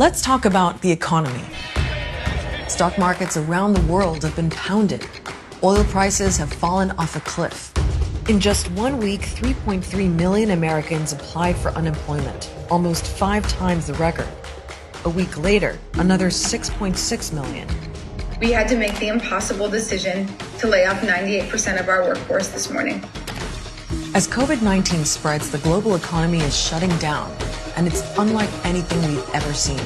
Let's talk about the economy. Stock markets around the world have been pounded. Oil prices have fallen off a cliff. In just 1 week, 3.3 million Americans applied for unemployment, almost 5 times the record. A week later, another 6.6 million. We had to make the impossible decision to lay off 98% of our workforce this morning. As COVID-19 spreads, the global economy is shutting down, and it's unlike anything we've ever seen.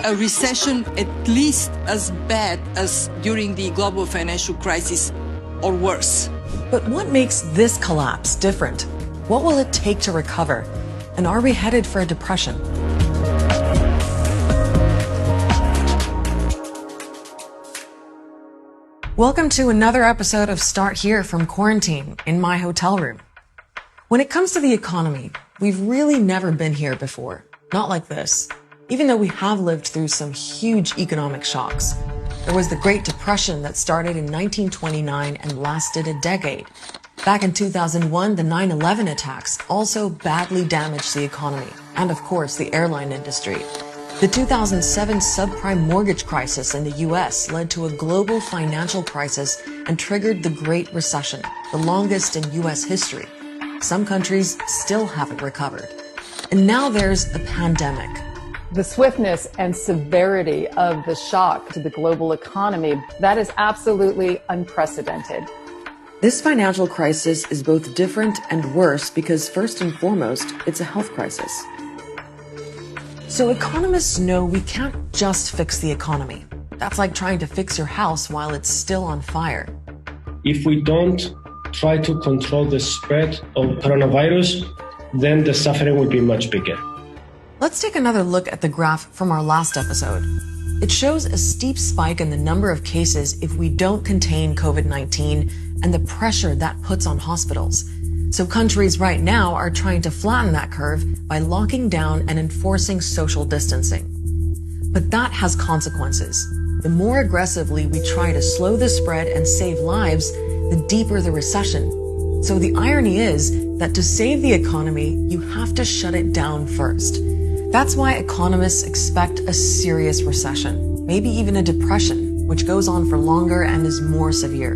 A recession at least as bad as during the global financial crisis or worse. But what makes this collapse different? What will it take to recover? And are we headed for a depression? Welcome to another episode of Start Here from quarantine in my hotel room. When it comes to the economy, we've really never been here before. Not like this. Even though we have lived through some huge economic shocks. There was the Great Depression that started in 1929 and lasted a decade. Back in 2001, the 9/11 attacks also badly damaged the economy and, of course, the airline industry. The 2007 subprime mortgage crisis in the US led to a global financial crisis and triggered the Great Recession, the longest in US history. Some countries still haven't recovered. And now there's a pandemic. The swiftness and severity of the shock to the global economy, that is absolutely unprecedented. This financial crisis is both different and worse because, first and foremost, it's a health crisis. So economists know we can't just fix the economy. That's like trying to fix your house while it's still on fire. If we don't try to control the spread of coronavirus, then the suffering will be much bigger. Let's take another look at the graph from our last episode. It shows a steep spike in the number of cases if we don't contain COVID-19 and the pressure that puts on hospitals. So countries right now are trying to flatten that curve by locking down and enforcing social distancing. But that has consequences. The more aggressively we try to slow the spread and save lives, the deeper the recession. So the irony is that to save the economy, you have to shut it down first. That's why economists expect a serious recession, maybe even a depression, which goes on for longer and is more severe.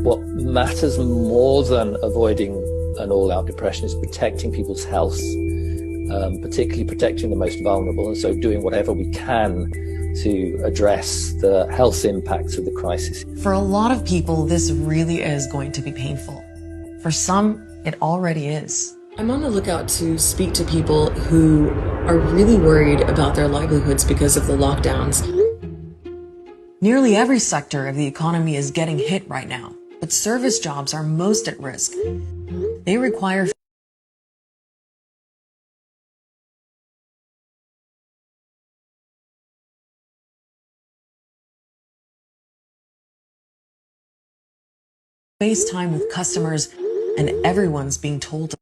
What matters more than avoiding an all-out depression is protecting people's health, particularly protecting the most vulnerable, and so doing whatever we can to address the health impacts of the crisis. For a lot of people, this really is going to be painful. For some, it already is. I'm on the lookout to speak to people who are really worried about their livelihoods because of the lockdowns. Nearly every sector of the economy is getting hit right now, but service jobs are most at risk. They require face time with customers, and everyone's being told to.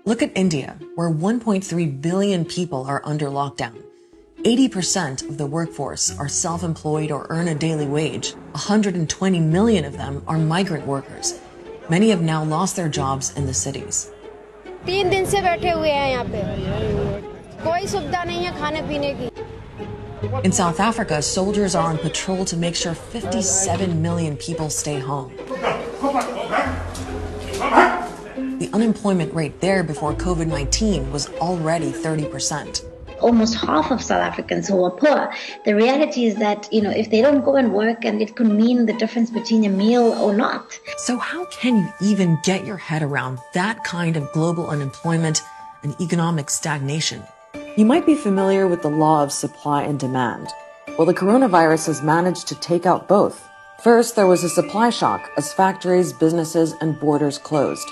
Look at India, where 1.3 billion people are under lockdown. 80% of the workforce are self-employed or earn a daily wage. 120 million of them are migrant workers. Many have now lost their jobs in the cities. 3 दिन से बैठे हुए हैं यहाँ पे कोई सुविधा नहीं है खाने पीने की. In South Africa, soldiers are on patrol to make sure 57 million people stay home. The unemployment rate there before COVID-19 was already 30%. Almost half of South Africans who are poor. The reality is that, if they don't go and work, and it could mean the difference between a meal or not. So how can you even get your head around that kind of global unemployment and economic stagnation? You might be familiar with the law of supply and demand. Well, the coronavirus has managed to take out both. First, there was a supply shock as factories, businesses, and borders closed.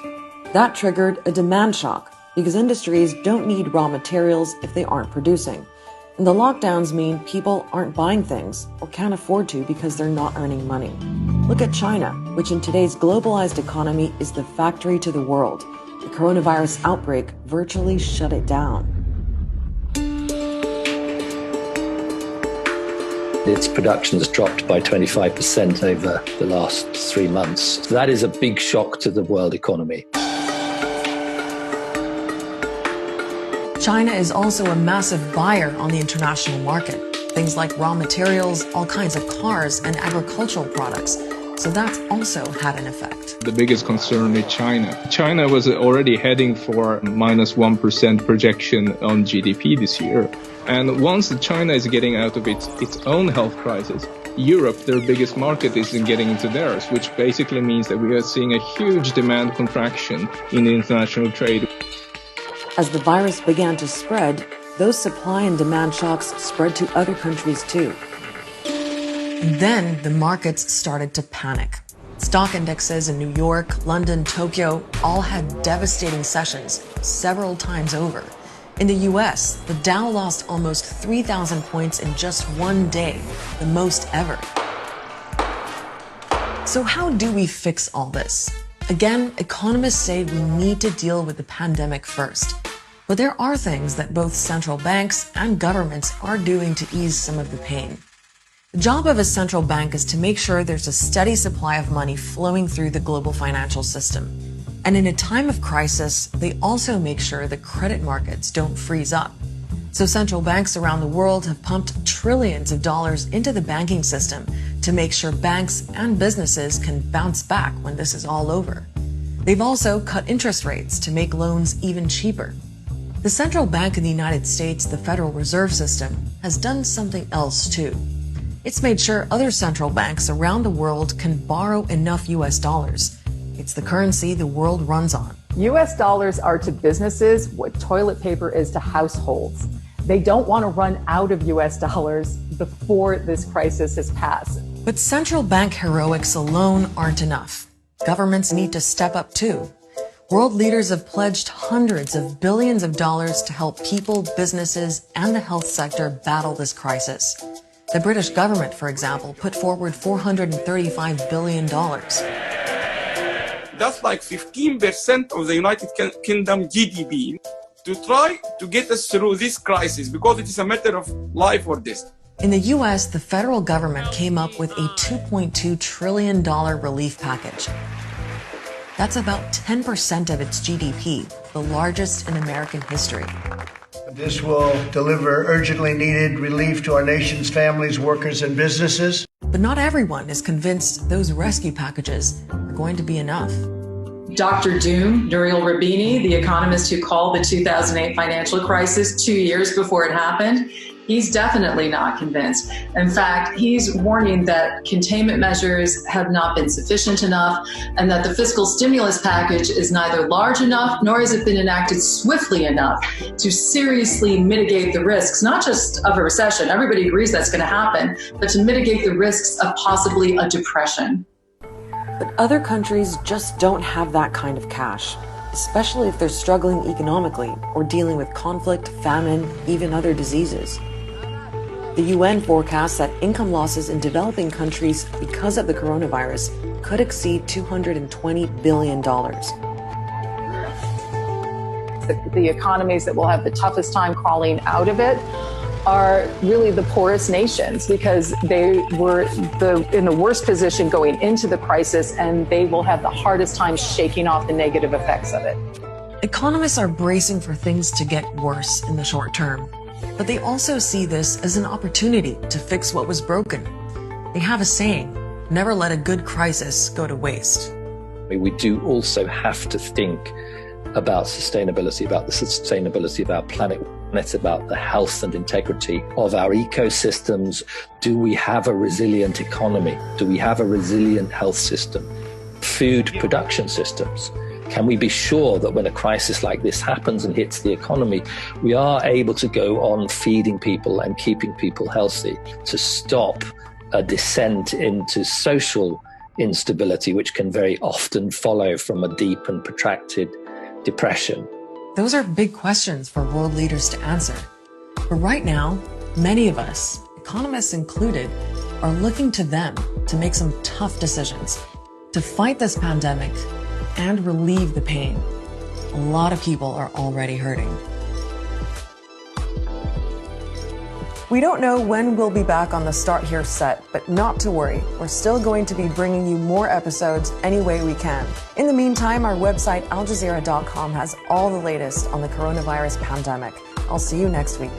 That triggered a demand shock because industries don't need raw materials if they aren't producing. And the lockdowns mean people aren't buying things or can't afford to because they're not earning money. Look at China, which in today's globalized economy is the factory to the world. The coronavirus outbreak virtually shut it down. Its production has dropped by 25% over the last 3 months. That is a big shock to the world economy. China is also a massive buyer on the international market. Things like raw materials, all kinds of cars, and agricultural products. So that's also had an effect. The biggest concern is China. China was already heading for -1% projection on GDP this year. And once China is getting out of its own health crisis, Europe, their biggest market, isn't getting into theirs, which basically means that we are seeing a huge demand contraction in the international trade. As the virus began to spread, those supply and demand shocks spread to other countries too. And then the markets started to panic. Stock indexes in New York, London, Tokyo all had devastating sessions several times over. In the US, the Dow lost almost 3,000 points in just one day, the most ever. So how do we fix all this? Again, economists say we need to deal with the pandemic first. But there are things that both central banks and governments are doing to ease some of the pain. The job of a central bank is to make sure there's a steady supply of money flowing through the global financial system. And in a time of crisis, they also make sure the credit markets don't freeze up. So central banks around the world have pumped trillions of dollars into the banking system to make sure banks and businesses can bounce back when this is all over. They've also cut interest rates to make loans even cheaper. The central bank in the United States, the Federal Reserve System, has done something else too. It's made sure other central banks around the world can borrow enough US dollars. It's the currency the world runs on. US dollars are to businesses what toilet paper is to households. They don't want to run out of US dollars before this crisis has passed. But central bank heroics alone aren't enough. Governments need to step up too. World leaders have pledged hundreds of billions of dollars to help people, businesses, and the health sector battle this crisis. The British government, for example, put forward $435 billion. That's like 15% of the United Kingdom GDP to try to get us through this crisis because it is a matter of life or death. In the U.S., the federal government came up with a $2.2 trillion relief package. That's about 10% of its GDP, the largest in American history. This will deliver urgently needed relief to our nation's families, workers, and businesses. But not everyone is convinced those rescue packages are going to be enough. Dr. Doom, Nouriel Roubini, the economist who called the 2008 financial crisis 2 years before it happened, he's definitely not convinced. In fact, he's warning that containment measures have not been sufficient enough and that the fiscal stimulus package is neither large enough nor has it been enacted swiftly enough to seriously mitigate the risks, not just of a recession, everybody agrees that's going to happen, but to mitigate the risks of possibly a depression. But other countries just don't have that kind of cash, especially if they're struggling economically or dealing with conflict, famine, even other diseases. The UN forecasts that income losses in developing countries because of the coronavirus could exceed $220 billion. The economies that will have the toughest time crawling out of it are really the poorest nations because they were in the worst position going into the crisis, and they will have the hardest time shaking off the negative effects of it. Economists are bracing for things to get worse in the short term, but they also see this as an opportunity to fix what was broken. They have a saying, never let a good crisis go to waste. We do also have to think about sustainability, about the sustainability of our planet. It's about the health and integrity of our ecosystems. Do we have a resilient economy? Do we have a resilient health system? Food production systems? Can we be sure that when a crisis like this happens and hits the economy, we are able to go on feeding people and keeping people healthy to stop a descent into social instability, which can very often follow from a deep and protracted depression? Those are big questions for world leaders to answer. But right now, many of us, economists included, are looking to them to make some tough decisions to fight this pandemic and relieve the pain. A lot of people are already hurting. We don't know when we'll be back on the Start Here set, but not to worry. We're still going to be bringing you more episodes any way we can. In the meantime, our website, aljazeera.com, has all the latest on the coronavirus pandemic. I'll see you next week.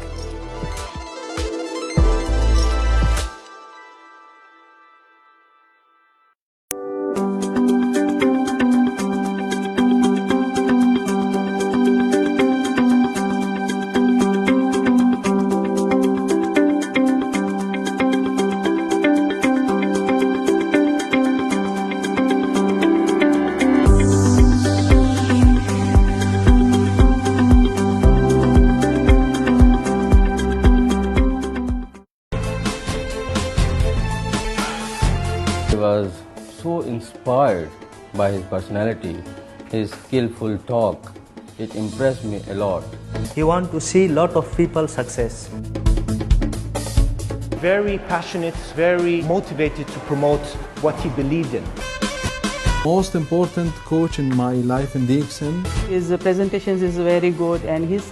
I was so inspired by his personality, his skillful talk. It impressed me a lot. He wants to see a lot of people success. Very passionate, very motivated to promote what he believed in. Most important coach in my life in DXN. His presentations is very good and his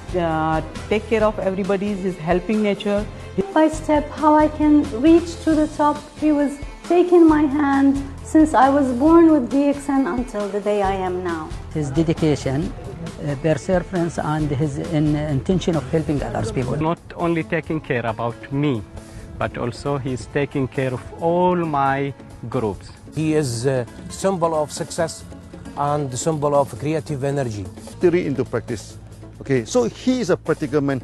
take care of everybody, his helping nature. Step by step how I can reach to the top. He was taking my hand since I was born with DXN until the day I am now. His dedication, perseverance and his intention of helping others people. Not only taking care about me, but also he's taking care of all my groups. He is a symbol of success and the symbol of creative energy. Theory into practice. Okay, so he is a practical man.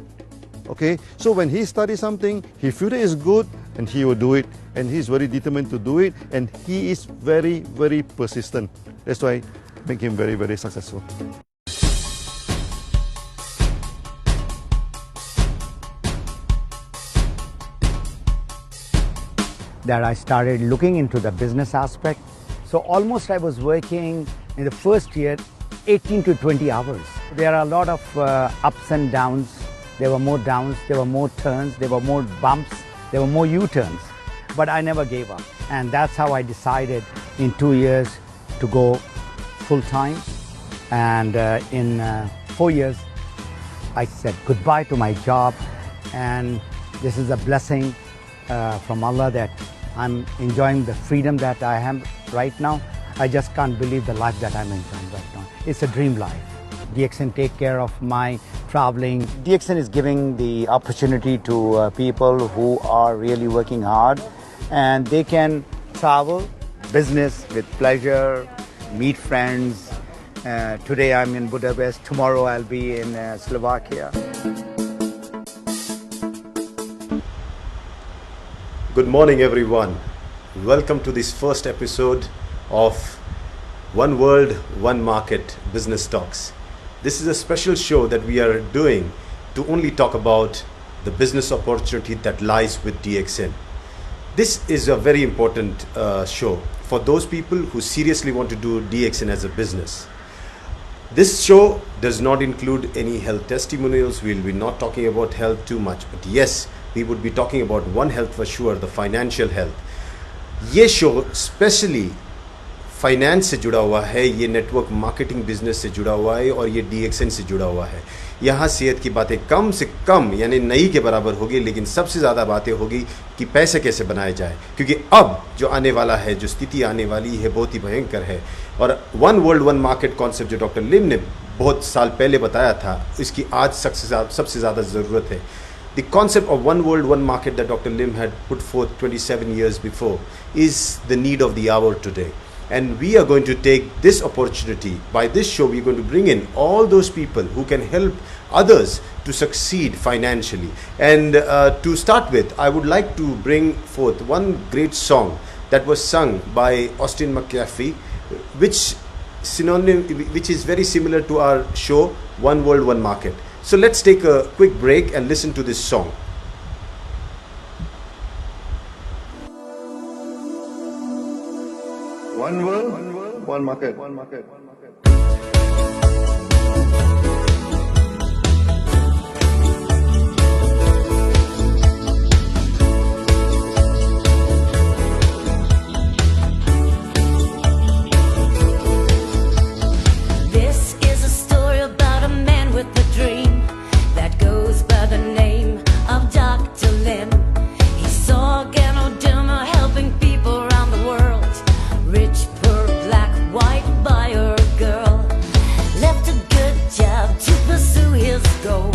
Okay, so when he studies something, he feels it is good and he will do it, and he is very determined to do it, and he is very, very persistent. That's why make him very, very successful. That I started looking into the business aspect. So almost I was working in the first year 18 to 20 hours. There are a lot of ups and downs. There were more downs, there were more turns, there were more bumps, there were more U-turns. But I never gave up. And that's how I decided in 2 years to go full-time. And in 4 years, I said goodbye to my job. And this is a blessing from Allah that I'm enjoying the freedom that I have right now. I just can't believe the life that I'm enjoying right now. It's a dream life. DXN take care of my traveling. DXN is giving the opportunity to people who are really working hard, and they can travel, business with pleasure, meet friends. Today I'm in Budapest, tomorrow I'll be in Slovakia. Good morning everyone. Welcome to this first episode of One World, One Market Business Talks. This is a special show that we are doing to only talk about the business opportunity that lies with DXN. This is a very important show for those people who seriously want to do DXN as a business. This show does not include any health testimonials. We'll be not talking about health too much, but yes, we would be talking about one health for sure, the financial health. ये show specially finance से जुड़ा हुआ है, ये network marketing business से जुड़ा हुआ है और ये DXN से जुड़ा हुआ है। यहाँ सेहत की बातें कम से कम यानी नहीं के बराबर होगी, लेकिन सबसे ज़्यादा बातें होगी कि पैसे कैसे बनाए जाए, क्योंकि अब जो आने वाला है, जो स्थिति आने वाली है, बहुत ही भयंकर है। और one world one market concept जो डॉक्टर लिम ने बहुत साल पहले बताया था, इसकी आज सबसे ज़्यादा ज़रूरत है। The concept of one world, one market that Dr. Lim had put forth 27 years before is the need of the hour today. And we are going to take this opportunity. By this show, we're going to bring in all those people who can help others to succeed financially. And to start with, I would like to bring forth one great song that was sung by Austin McAfee, which is very similar to our show, One World, One Market. So let's take a quick break and listen to this song. One world, one market. This is a story about a man with a dream that goes by the name of Dr. Lim. He saw Ganoderma helping people around the world. Rich, poor, black, white, boy or girl. Left a good job to pursue his goal.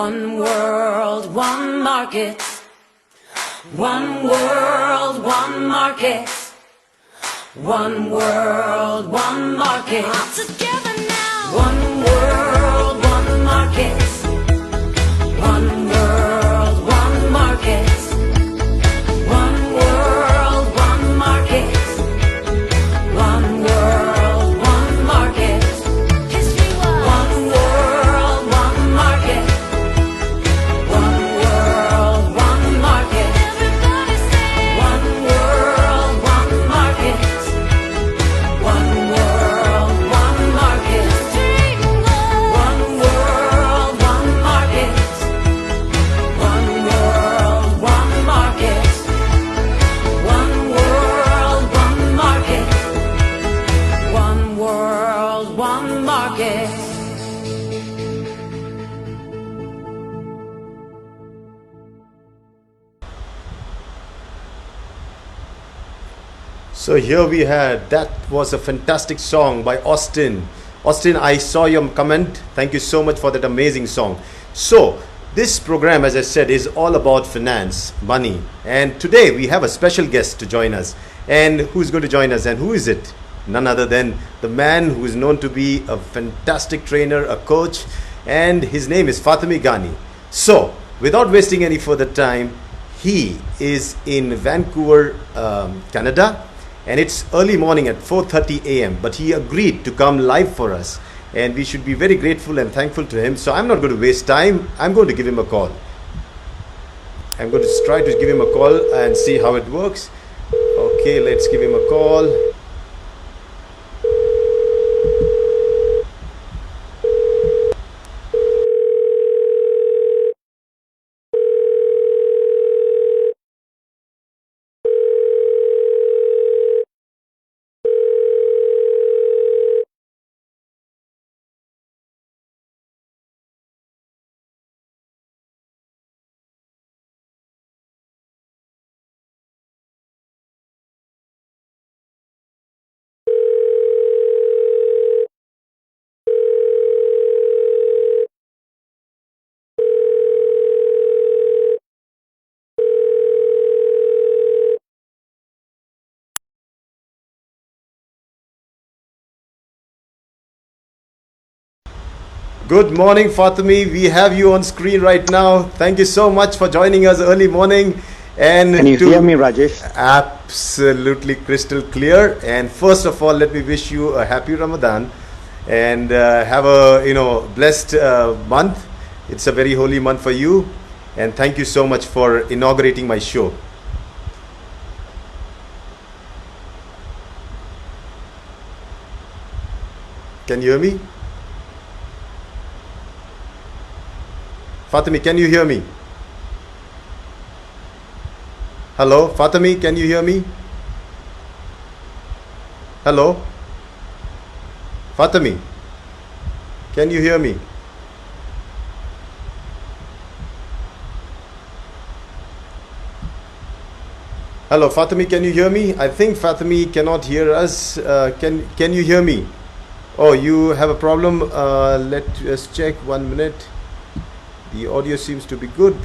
One world, one market. One world, one market. One world, one market. All together now. One world, one market. One world, one market. One world, one market. One world, one market. History was. One world, one market. One world, one market. Everybody say. One world, one market. One world, one market. One world, one market. One world, one market. One world, one market. One world, one market. So here we had, that was a fantastic song by Austin. Austin, I saw your comment. Thank you so much for that amazing song. So this program, as I said, is all about finance, money. And today we have a special guest to join us. And who's going to join us? And who is it? None other than the man who is known to be a fantastic trainer, a coach. And his name is Fatemi Ghani. So without wasting any further time, he is in Vancouver, Canada. And it's early morning at 4:30 a.m. But he agreed to come live for us. And we should be very grateful and thankful to him. So I'm not going to waste time. I'm going to give him a call. I'm going to try to give him a call and see how it works. Okay, let's give him a call. Good morning, Fatemi. We have you on screen right now. Thank you so much for joining us early morning. And can you hear me, Rajesh? Absolutely crystal clear. And first of all, let me wish you a happy Ramadan and have a blessed month. It's a very holy month for you. And thank you so much for inaugurating my show. Can you hear me? Fatemi, can you hear me? Hello, Fatemi, can you hear me? Hello? Fatemi, can you hear me? Hello, Fatemi, can you hear me? I think Fatemi cannot hear us. Can you hear me? Oh, you have a problem? Let us check 1 minute. The audio seems to be good.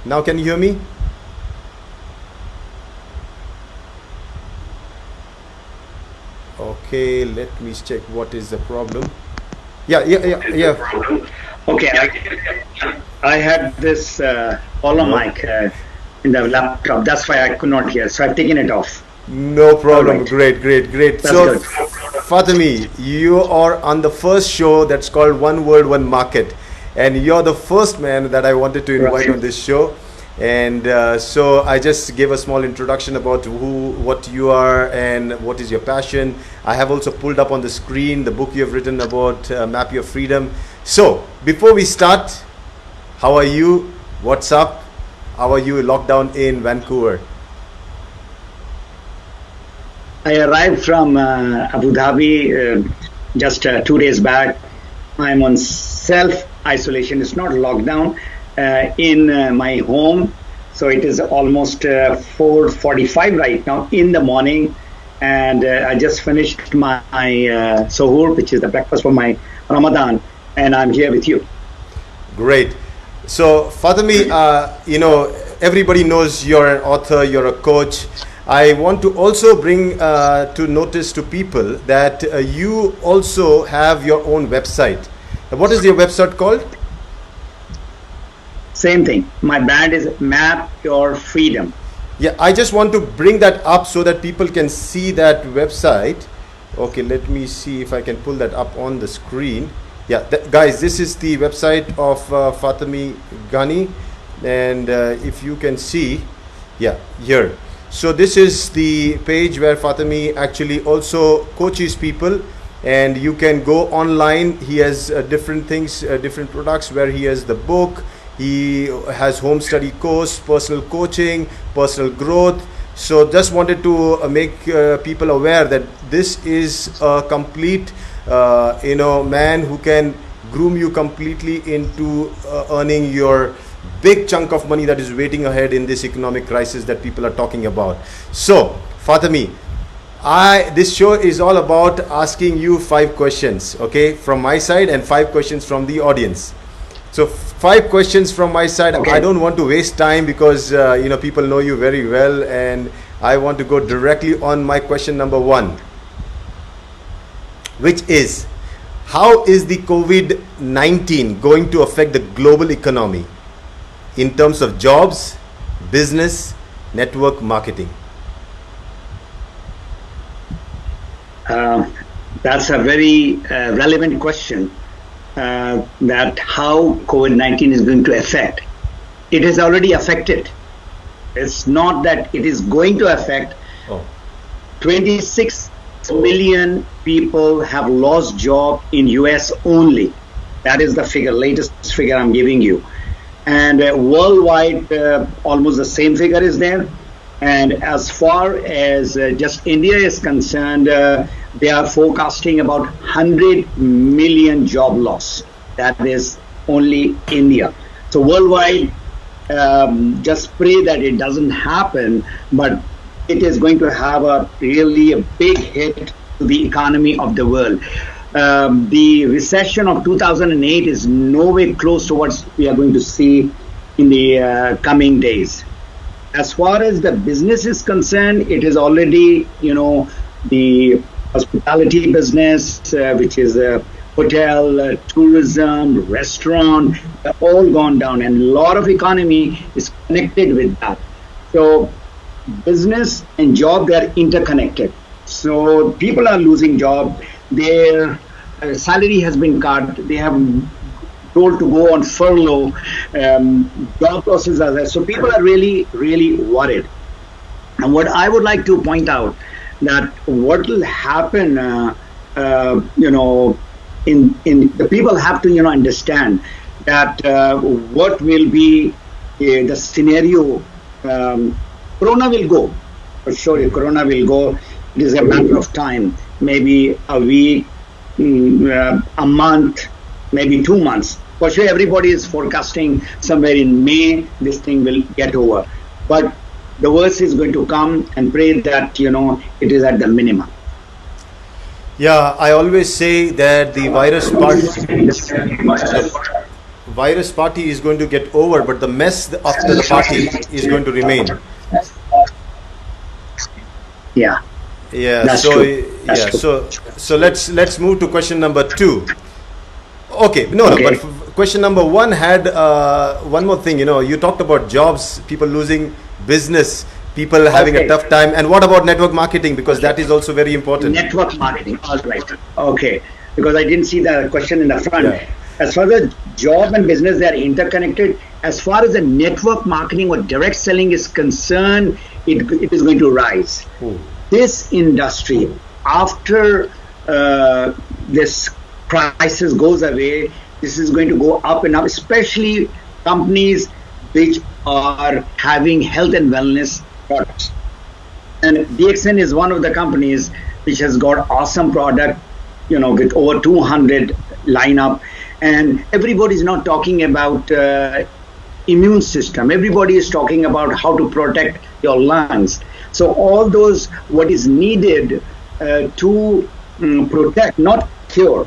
Now can you hear me? Okay, let me check what is the problem. Yeah. Okay, I had this hollow mic in the laptop. That's why I could not hear. So I've taken it off. No problem. Right. Great. That's So, good. Fatemi, you are on the first show that's called One World, One Market. And you're the first man that I wanted to invite on this show. And so I just gave a small introduction about what you are and what is your passion. I have also pulled up on the screen the book you have written about Map Your Freedom. So before we start, how are you? What's up? How are you locked down in Vancouver? I arrived from Abu Dhabi just 2 days back. I'm on self-isolation. It's not lockdown in my home. So it is almost 4:45 right now in the morning. And I just finished my suhoor, which is the breakfast for my Ramadan. and I'm here with you. Great. So Fatemi, everybody knows you're an author, you're a coach. I want to also bring to notice to people that you also have your own website. What is your website called? Same thing. My brand is Map Your Freedom. Yeah, I just want to bring that up so that people can see that website. Okay, let me see if I can pull that up on the screen. Yeah, guys, this is the website of Fatemi Ghani, and if you can see, yeah, here. So this is the page where Fatemi actually also coaches people, and you can go online. He has different things, different products, where he has the book, he has home study course, personal coaching, personal growth. So just wanted to make people aware that this is a complete man who can groom you completely into earning your big chunk of money that is waiting ahead in this economic crisis that people are talking about. So Fatemi, this show is all about asking you 5 questions, okay, from my side, and 5 questions from the audience. So 5 questions from my side. Okay. I don't want to waste time because people know you very well, and I want to go directly on my question number 1, which is, how is the COVID-19 going to affect the global economy in terms of jobs, business, network marketing? That's a very relevant question. That how COVID-19 is going to affect. It has already affected. It's not that it is going to affect. 26 million people have lost job in US only. That is the figure, latest figure I'm giving you. And worldwide, almost the same figure is there. And as far as just India is concerned, they are forecasting about 100 million job loss. That is only India. So worldwide, just pray that it doesn't happen, but it is going to have a big hit to the economy of the world. The recession of 2008 is nowhere close to what we are going to see in the coming days. As far as the business is concerned, it is already, the hospitality business, which is hotel, tourism, restaurant, all gone down, and a lot of economy is connected with that. So business and job, they are interconnected. So people are losing job, their salary has been cut, they have told to go on furlough, job losses are there. So people are really, really worried. And what I would like to point out, that what will happen, in the people have to, understand that what will be the scenario. Corona will go, for sure. Corona will go. It is a matter of time, maybe a week, a month, maybe 2 months. For sure, everybody is forecasting somewhere in May, this thing will get over. But the worst is going to come, and pray that, it is at the minimum. Yeah, I always say that the virus party is going to get over, but the mess after the party is going to remain. Yeah. Yeah. That's so true. That's yeah. true. So let's move to question number 2. Okay. No. But question number 1 had one more thing. You talked about jobs, people losing business, people having a tough time, and what about network marketing? Because that is also very important. Network marketing. All right. Okay. Because I didn't see the question in the front. Yeah. As far as job and business, they are interconnected. As far as the network marketing or direct selling is concerned, it is going to rise. This industry, after this crisis goes away, this is going to go up and up, especially companies which are having health and wellness products. And DXN is one of the companies which has got awesome product, with over 200 lineup. And everybody is not talking about immune system. Everybody is talking about how to protect your lungs. So all those, what is needed to protect, not cure.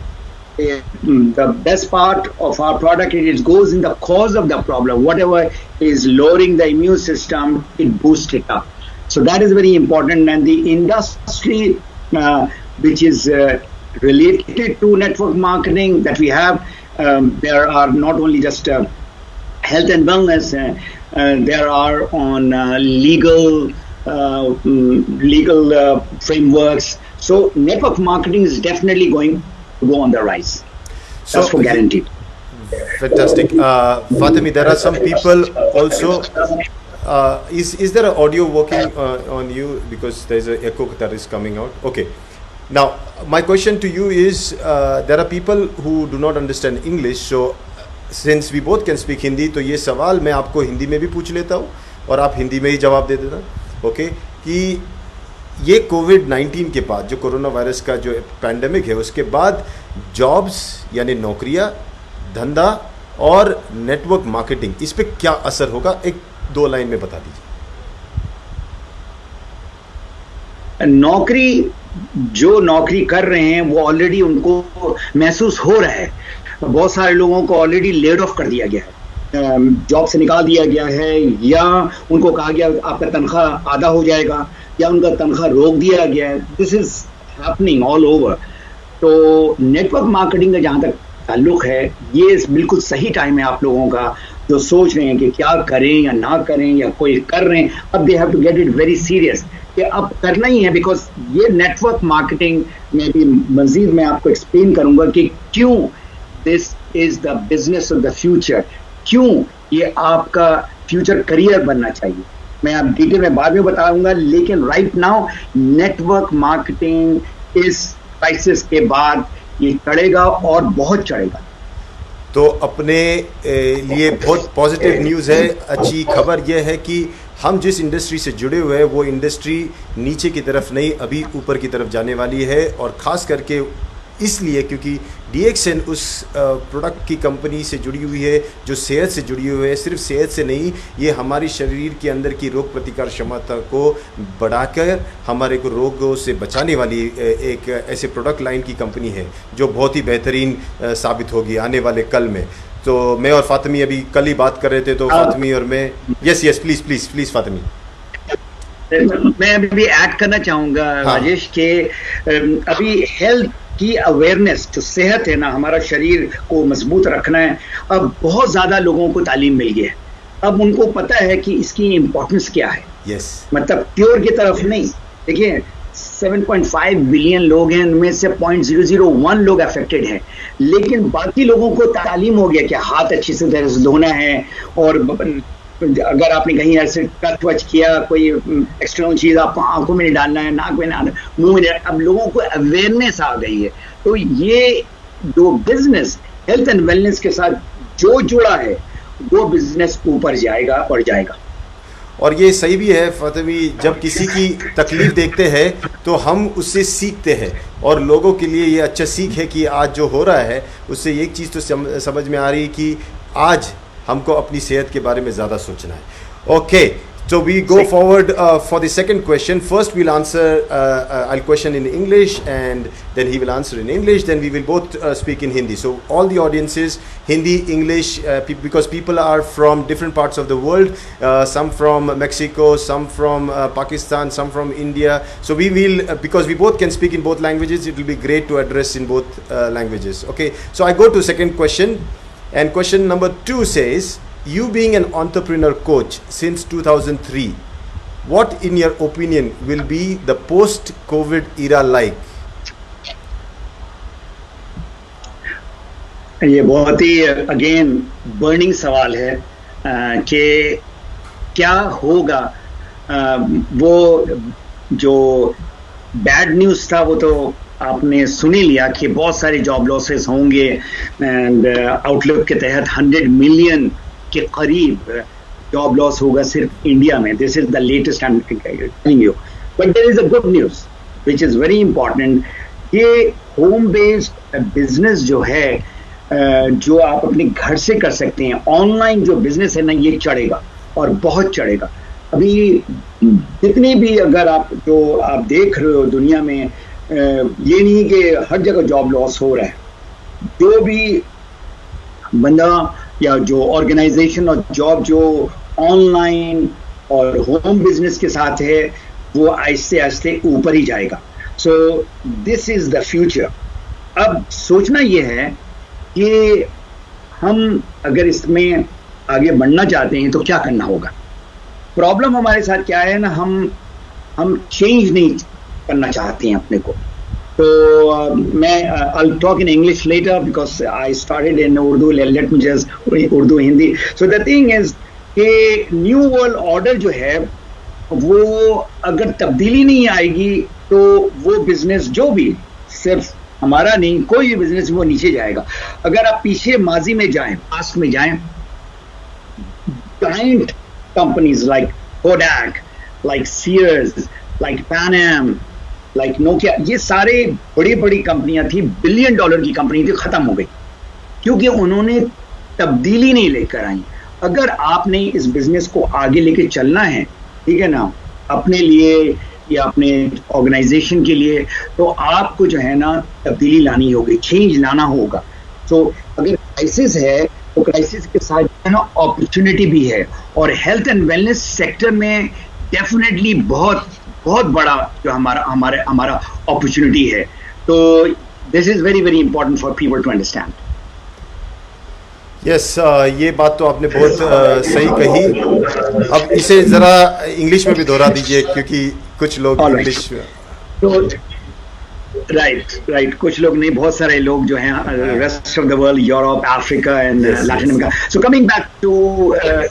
The best part of our product is it goes in the cause of the problem. Whatever is lowering the immune system, it boosts it up. So that is very important. And the industry which is related to network marketing that we have, there are not only just health and wellness, there are on legal frameworks. So network marketing is definitely going to go on the rise. That's for guaranteed. Fantastic. Fatemi, there are some people also. Is there an audio working on you? Because there's an echo that is coming out. Okay. Now, my question to you is, there are people who do not understand English. So, since we both can speak Hindi, तो ये सवाल मैं आपको हिंदी में भी पूछ लेता हूँ और आप हिंदी में ही जवाब दे देना. ओके, कि ये कोविड-19 के बाद जो कोरोना वायरस का जो पैंडेमिक है, उसके बाद जॉब्स यानी नौकरियां, धंधा और नेटवर्क मार्केटिंग, इस पे क्या असर होगा, एक 2 लाइन में बता दीजिए. जो नौकरी कर रहे हैं वो ऑलरेडी उनको महसूस हो रहा है. बहुत सारे लोगों को ऑलरेडी लेड ऑफ कर दिया गया है, जॉब से निकाल दिया गया है, या उनको कहा गया आपका तनख्वाह आधा हो जाएगा, या उनका तनख्वाह रोक दिया गया है. This is happening all over. तो नेटवर्क मार्केटिंग का जहाँ तक ताल्लुक है, ये बिल्कुल सही टाइम है आप लोगों का जो सोच रहे हैं कि क्या करें या ना करें, या कोई कर रहे हैं. अब they have to get it very serious कि अब करना ही है, बिकॉज ये नेटवर्क मार्केटिंग में भी मजीद मैं आपको एक्सप्लेन करूंगा कि क्यों this is the business of the future, क्यों ये आपका फ्यूचर करियर बनना चाहिए. मैं आप डिटेल में बाद में बताऊंगा, लेकिन राइट नाउ नेटवर्क मार्केटिंग इस क्राइसिस के बाद ये चढ़ेगा और बहुत चढ़ेगा. तो अपने लिए बहुत पॉजिटिव न्यूज़ है. अच्छी खबर यह है कि हम जिस इंडस्ट्री से जुड़े हुए हैं वो इंडस्ट्री नीचे की तरफ नहीं, अभी ऊपर की तरफ जाने वाली है. और ख़ास करके इसलिए क्योंकि DXN उस प्रोडक्ट की कंपनी से जुड़ी हुई है जो सेहत से जुड़ी हुई है. सिर्फ सेहत से नहीं, ये हमारी शरीर के अंदर की रोग प्रतिकार क्षमता को बढ़ाकर हमारे को रोगों से बचाने वाली एक ऐसे प्रोडक्ट लाइन की कंपनी है जो बहुत ही बेहतरीन साबित होगी आने वाले कल में. तो मैं और फातिमी अभी कल ही बात कर रहे थे, तो फातिमी और मैं, यस प्लीज फातिमी. मैं अभी ऐड करना चाहूँगा राजेश के अभी हेल्थ की अवेयरनेस, जो सेहत है ना, हमारा शरीर को मजबूत रखना है, अब बहुत ज़्यादा लोगों को तालीम मिल गई है. अब उनको पता है कि इसकी इम्पोर्टेंस क्या है. मतलब क्योर की तरफ नहीं. देखिए 7.5 बिलियन लोग हैं, उनमें से 0.001 लोग अफेक्टेड हैं, लेकिन बाकी लोगों को तालीम हो गया कि हाथ अच्छे से धोना है, और अगर आपने कहीं ऐसे टच वच किया, कोई एक्सटर्नल चीज आप आंखों में नहीं डालना है, नाक में नहीं डालना, मुंह में नहीं. अब लोगों को अवेयरनेस आ गई है. तो ये जो बिजनेस हेल्थ एंड वेलनेस के साथ जो जुड़ा है वो बिजनेस ऊपर जाएगा और जाएगा. और ये सही भी है फातिमी, जब किसी की तकलीफ देखते हैं तो हम उससे सीखते हैं, और लोगों के लिए ये अच्छा सीख है कि आज जो हो रहा है उससे एक चीज़ तो समझ में आ रही है कि आज हमको अपनी सेहत के बारे में ज़्यादा सोचना है. Okay, so we go forward for the second question. First we'll answer, I'll question in English and then he will answer in English, then we will both speak in Hindi. So all the audiences, Hindi, English, because people are from different parts of the world, some from Mexico, some from Pakistan, some from India. So we will, because we both can speak in both languages, it will be great to address in both languages. Okay, so I go to second question, and question number 2 says, you being an entrepreneur coach since 2003, what in your opinion will be the post-COVID era like? ये बहुत ही again burning सवाल है कि क्या होगा. वो जो bad news था वो तो आपने सुन ही लिया कि बहुत सारे जॉब लॉसेस होंगे, एंड आउटलुक के तहत 100 मिलियन के करीब जॉब लॉस होगा सिर्फ इंडिया में. This is the latest I am telling you. But there is a good news which is very important. ये होम बेस्ड बिजनेस जो है, जो आप अपने घर से कर सकते हैं, ऑनलाइन जो बिजनेस है ना, ये चढ़ेगा और बहुत चढ़ेगा. अभी जितनी भी अगर आप देख रहे हो दुनिया में, ये नहीं कि हर जगह जॉब लॉस हो रहा है. जो भी बंदा या जो ऑर्गेनाइजेशन और जॉब जो ऑनलाइन और होम बिजनेस के साथ है वो आहिस्ते आहिस्ते ऊपर ही जाएगा. So this is the future. अब सोचना ये है कि हम अगर इसमें आगे बढ़ना चाहते हैं तो क्या करना होगा. प्रॉब्लम हमारे साथ क्या है ना, हम चेंज नहीं करना चाहते हैं अपने को. तो मैं I'll talk in English later because I started in Urdu. Let me just Urdu Hindi. So the thing is कि न्यू वर्ल्ड ऑर्डर जो है वो अगर तब्दीली नहीं आएगी तो वो बिजनेस जो भी, सिर्फ हमारा नहीं, कोई भी बिजनेस वो नीचे जाएगा. अगर आप पीछे माजी में जाएं, पास्ट में जाएं, giant companies like Kodak, like Sears, like Pan Am, like Nokia, ये सारे बड़ी बड़ी कंपनियां थी, $1 बिलियन की कंपनी थी, खत्म हो गई क्योंकि उन्होंने तब्दीली नहीं लेकर आई. अगर आपने इस बिजनेस को आगे लेके चलना है, ठीक है ना, अपने लिए या अपने ऑर्गेनाइजेशन के लिए, तो आपको जो है ना तब्दीली लानी होगी, चेंज लाना होगा. तो अगर क्राइसिस है तो क्राइसिस के साथ है ना अपॉर्चुनिटी भी है, और हेल्थ एंड वेलनेस सेक्टर में डेफिनेटली बहुत बहुत बड़ा जो हमारा अपॉर्चुनिटी है. तो this is very very important for people to understand. Yes, ये बात तो आपने बहुत सही कही. अब इसे जरा इंग्लिश में भी दोहरा दीजिए क्योंकि कुछ लोग इंग्लिश में. तो राइट कुछ लोग नहीं, बहुत सारे लोग जो हैं rest of the world, Europe, Africa and Latin America. So coming back to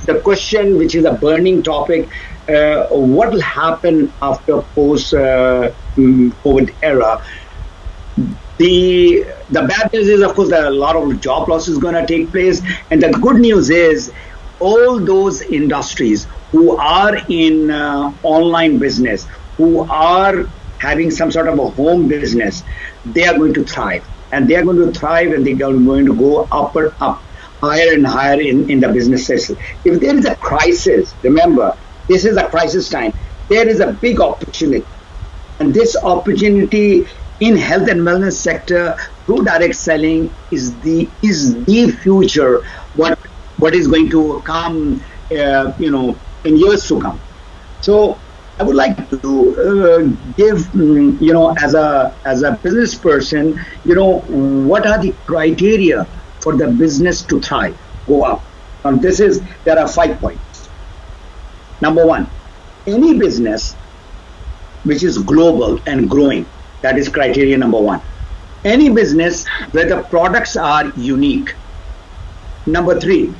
the question which is a burning topic, what will happen after post COVID era? The bad news is, of course, that a lot of job loss is going to take place, and the good news is all those industries who are in online business, who are having some sort of a home business, they are going to thrive, and they are going to thrive, and they are going to go up, higher and higher in the businesses. If there is a crisis, remember, this is a crisis time. There is a big opportunity, and this opportunity in health and wellness sector through direct selling is the future. What is going to come, in years to come. So I would like to give, as a business person, what are the criteria for the business to thrive, go up. And there are 5 points. Number 1, any business which is global and growing, that is criteria number 1. Any business where the products are unique. Number 3,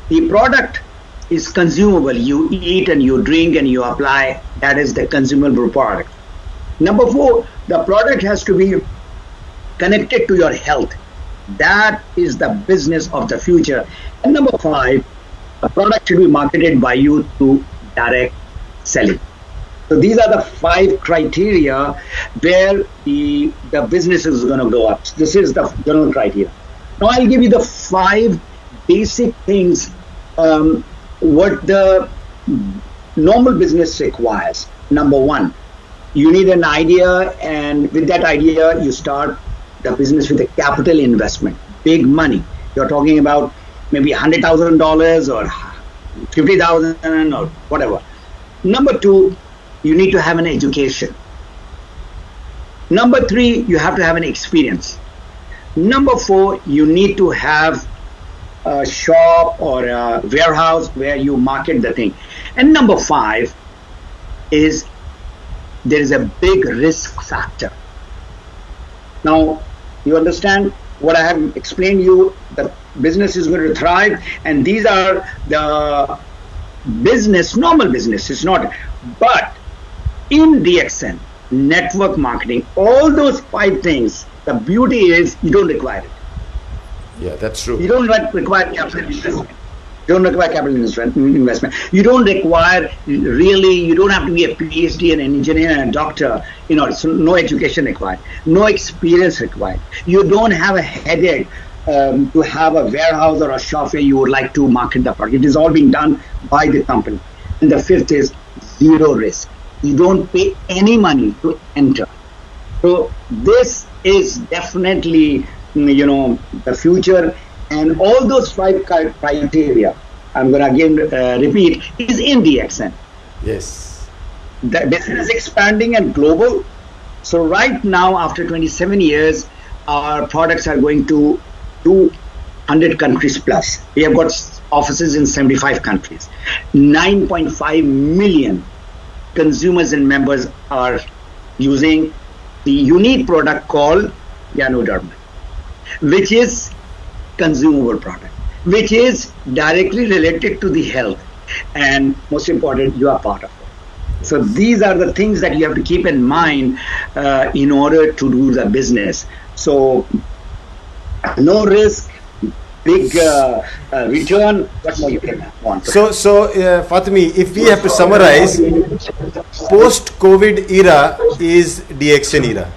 the product is consumable. You eat and you drink and you apply. That is the consumable product. Number 4, the product has to be connected to your health. That is the business of the future. And number 5, the product should be marketed by you through direct selling. So these are the 5 criteria where the business is going to go up. This is the general criteria. Now I'll give you the 5 basic things what the normal business requires. Number 1, you need an idea, and with that idea you start the business with a capital investment, big money. You're talking about maybe $100,000 or 50,000 or whatever. Number 2, you need to have an education. Number 3, you have to have an experience. Number 4, you need to have a shop or a warehouse where you market the thing. And number 5 is there is a big risk factor. Now, you understand what I have explained you, the business is going to thrive, and these are the normal business, it's not. But in DXN, network marketing, all those 5 things, the beauty is you don't require it. Yeah, that's true. You don't require capital investment. You don't require capital investment. You don't require, really, you don't have to be a PhD, an engineer, and a doctor. So no education required, no experience required. You don't have a headache to have a warehouse or a shop where you would like to market the product. It is all being done by the company. And the 5th is zero risk. You don't pay any money to enter. So this is definitely the future, and all those 5 criteria, I'm going to again repeat, is in DXN. Yes. The business is expanding and global. So right now, after 27 years, our products are going to 200 countries plus. We have got offices in 75 countries. 9.5 million consumers and members are using the unique product called Ganoderma, which is consumable product, which is directly related to the health, and most important, you are part of it. So these are the things that you have to keep in mind in order to do the business. So no risk, big return. What more you can want? So Fatemi, if we have to summarize, post-COVID era is DXN era.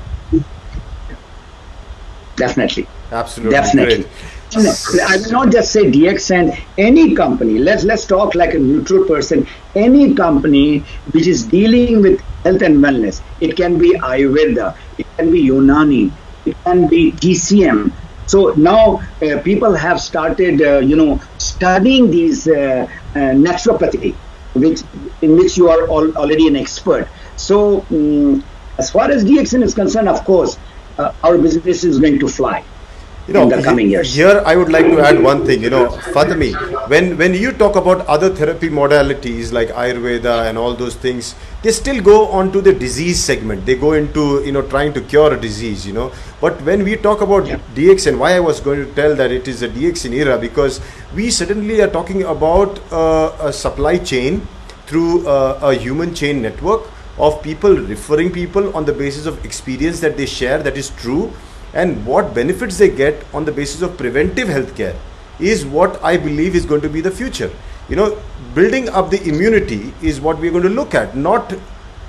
Definitely. Absolutely. Definitely. Great. I will not just say DXN, any company, let's talk like a neutral person, any company which is dealing with health and wellness. It can be Ayurveda, it can be Unani, it can be TCM. So now people have started, studying these naturopathy, in which you are already an expert. So as far as DXN is concerned, of course, our business is going to fly. In the coming years. Here I would like to add one thing, Fatemi, when you talk about other therapy modalities like Ayurveda and all those things, they still go on to the disease segment. They go into, trying to cure a disease, But when we talk about DXN, why I was going to tell that it is a DXN era, because we suddenly are talking about a supply chain through a human chain network of people referring people on the basis of experience that they share, that is true. And what benefits they get on the basis of preventive healthcare is what I believe is going to be the future. Building up the immunity is what we're going to look at, not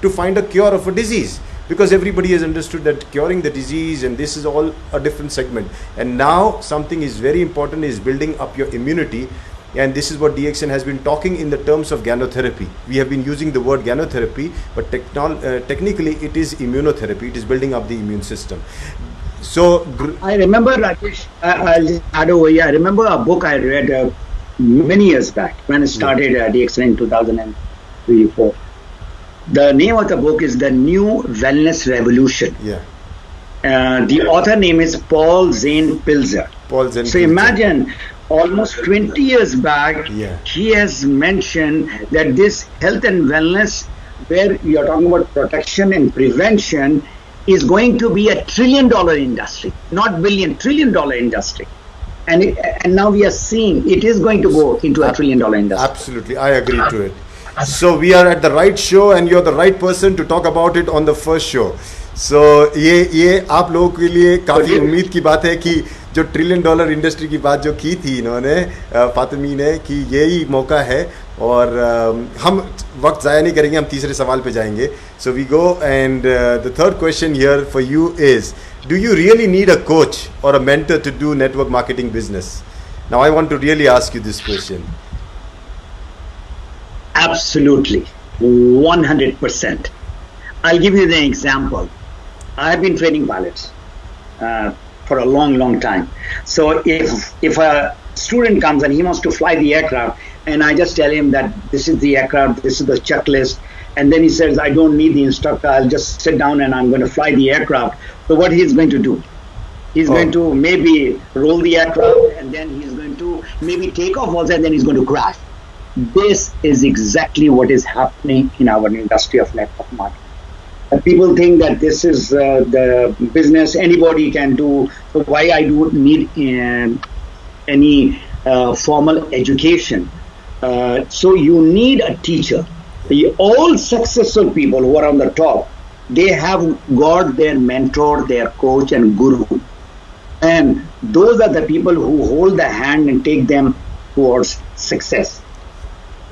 to find a cure of a disease, because everybody has understood that curing the disease and this is all a different segment. And now something is very important is building up your immunity. And this is what DXN has been talking in the terms of gyanotherapy. We have been using the word gyanotherapy, but technically it is immunotherapy. It is building up the immune system. So I remember, Rajesh, I'll just add over here. I remember a book I read many years back when I started DXN in 2003-4. The name of the book is The New Wellness Revolution. Yeah. The author name is Paul Zane Pilzer. So imagine, almost 20 years back, he has mentioned that this health and wellness, where you are talking about protection and prevention, is going to be $1 trillion industry, not billion, $1 trillion industry. And now we are seeing it is going to go into $1 trillion industry. Absolutely, I agree to it. So we are at the right show and you're the right person to talk about it on the first show. So ये आप लोगों के लिए काफ़ी उम्मीद की बात है कि जो $1 trillion इंडस्ट्री की बात जो की थी इन्होंने फातिमी ने, कि यही मौका है और हम वक्त ज़ाया नहीं करेंगे, हम तीसरे सवाल पे जाएंगे. So we go and the third question here for you is, do you really need a coach or a mentor to do network marketing business? Now I want to really ask you this question. Absolutely, 100%. I'll give you an example. I've been training pilots for a long time. So if a student comes and he wants to fly the aircraft, and I just tell him that this is the aircraft, this is the checklist, and then he says, I don't need the instructor, I'll just sit down and I'm going to fly the aircraft. So what he's going to do? He's going to maybe roll the aircraft, and then he's going to maybe take off also, and then he's going to crash. This is exactly what is happening in our industry of network marketing. People think that this is the business anybody can do, so why I don't need any formal education. So you need a teacher. All successful people who are on the top, they have got their mentor, their coach and guru. And those are the people who hold the hand and take them towards success.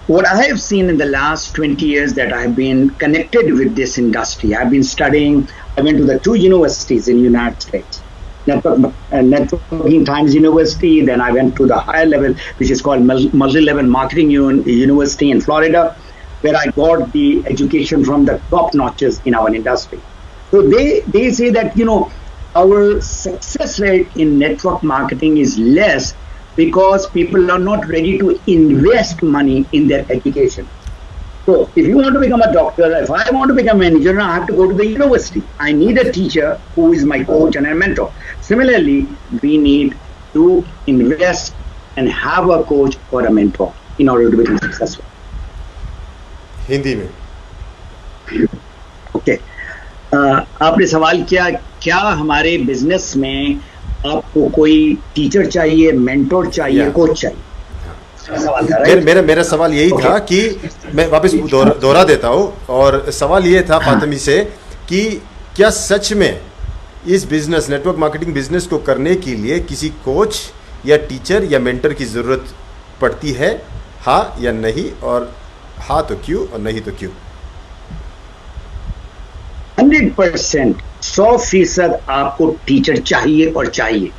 What I have seen in the last 20 years that I have been connected with this industry, I've been studying, I went to the 2 universities in the United States, Networking Times University, then I went to the higher level, which is called Multi-Level Marketing University in Florida, where I got the education from the top notches in our industry. So they say that, our success rate in network marketing is less because people are not ready to invest money in their education. So if you want to become a doctor, if I want to become a manager, I have to go to the university. I need a teacher who is my coach and a mentor. Similarly, we need to invest and have a coach or a mentor in order to become successful. Hindi में okay आपने सवाल किया क्या हमारे business में आपको कोई teacher चाहिए, मेंटोर चाहिए, कोच चाहिए? मेरा सवाल यही था कि मैं वापस दोहरा देता हूँ, और सवाल ये था फातिमी से कि क्या सच में इस बिजनेस, नेटवर्क मार्केटिंग बिजनेस को करने के लिए किसी कोच या टीचर या मेंटर की ज़रूरत पड़ती है, हाँ या नहीं, और हाँ तो क्यों और नहीं तो क्यों? 100%, 100% आपको टीचर चाहिए और चाहिए।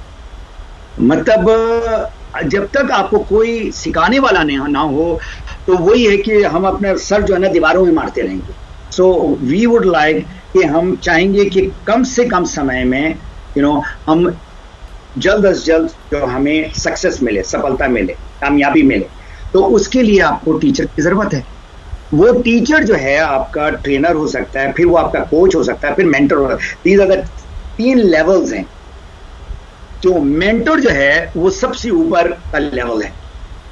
मतलब जब तक आपको कोई सिखाने वाला ना हो तो वही है कि हम अपना सर जो है ना दीवारों में मारते रहेंगे। सो वी वुड लाइक कि हम चाहेंगे कि कम से कम समय में हम जल्द से जल्द जो हमें सक्सेस मिले, सफलता मिले, कामयाबी मिले, तो उसके लिए आपको टीचर की जरूरत है। वो टीचर जो है आपका ट्रेनर हो सकता है, फिर वो आपका कोच हो सकता है, फिर मेंटर हो सकता है। दीज आर द 3 लेवल्स हैं। जो मेंटर जो है वो सबसे ऊपर का लेवल है।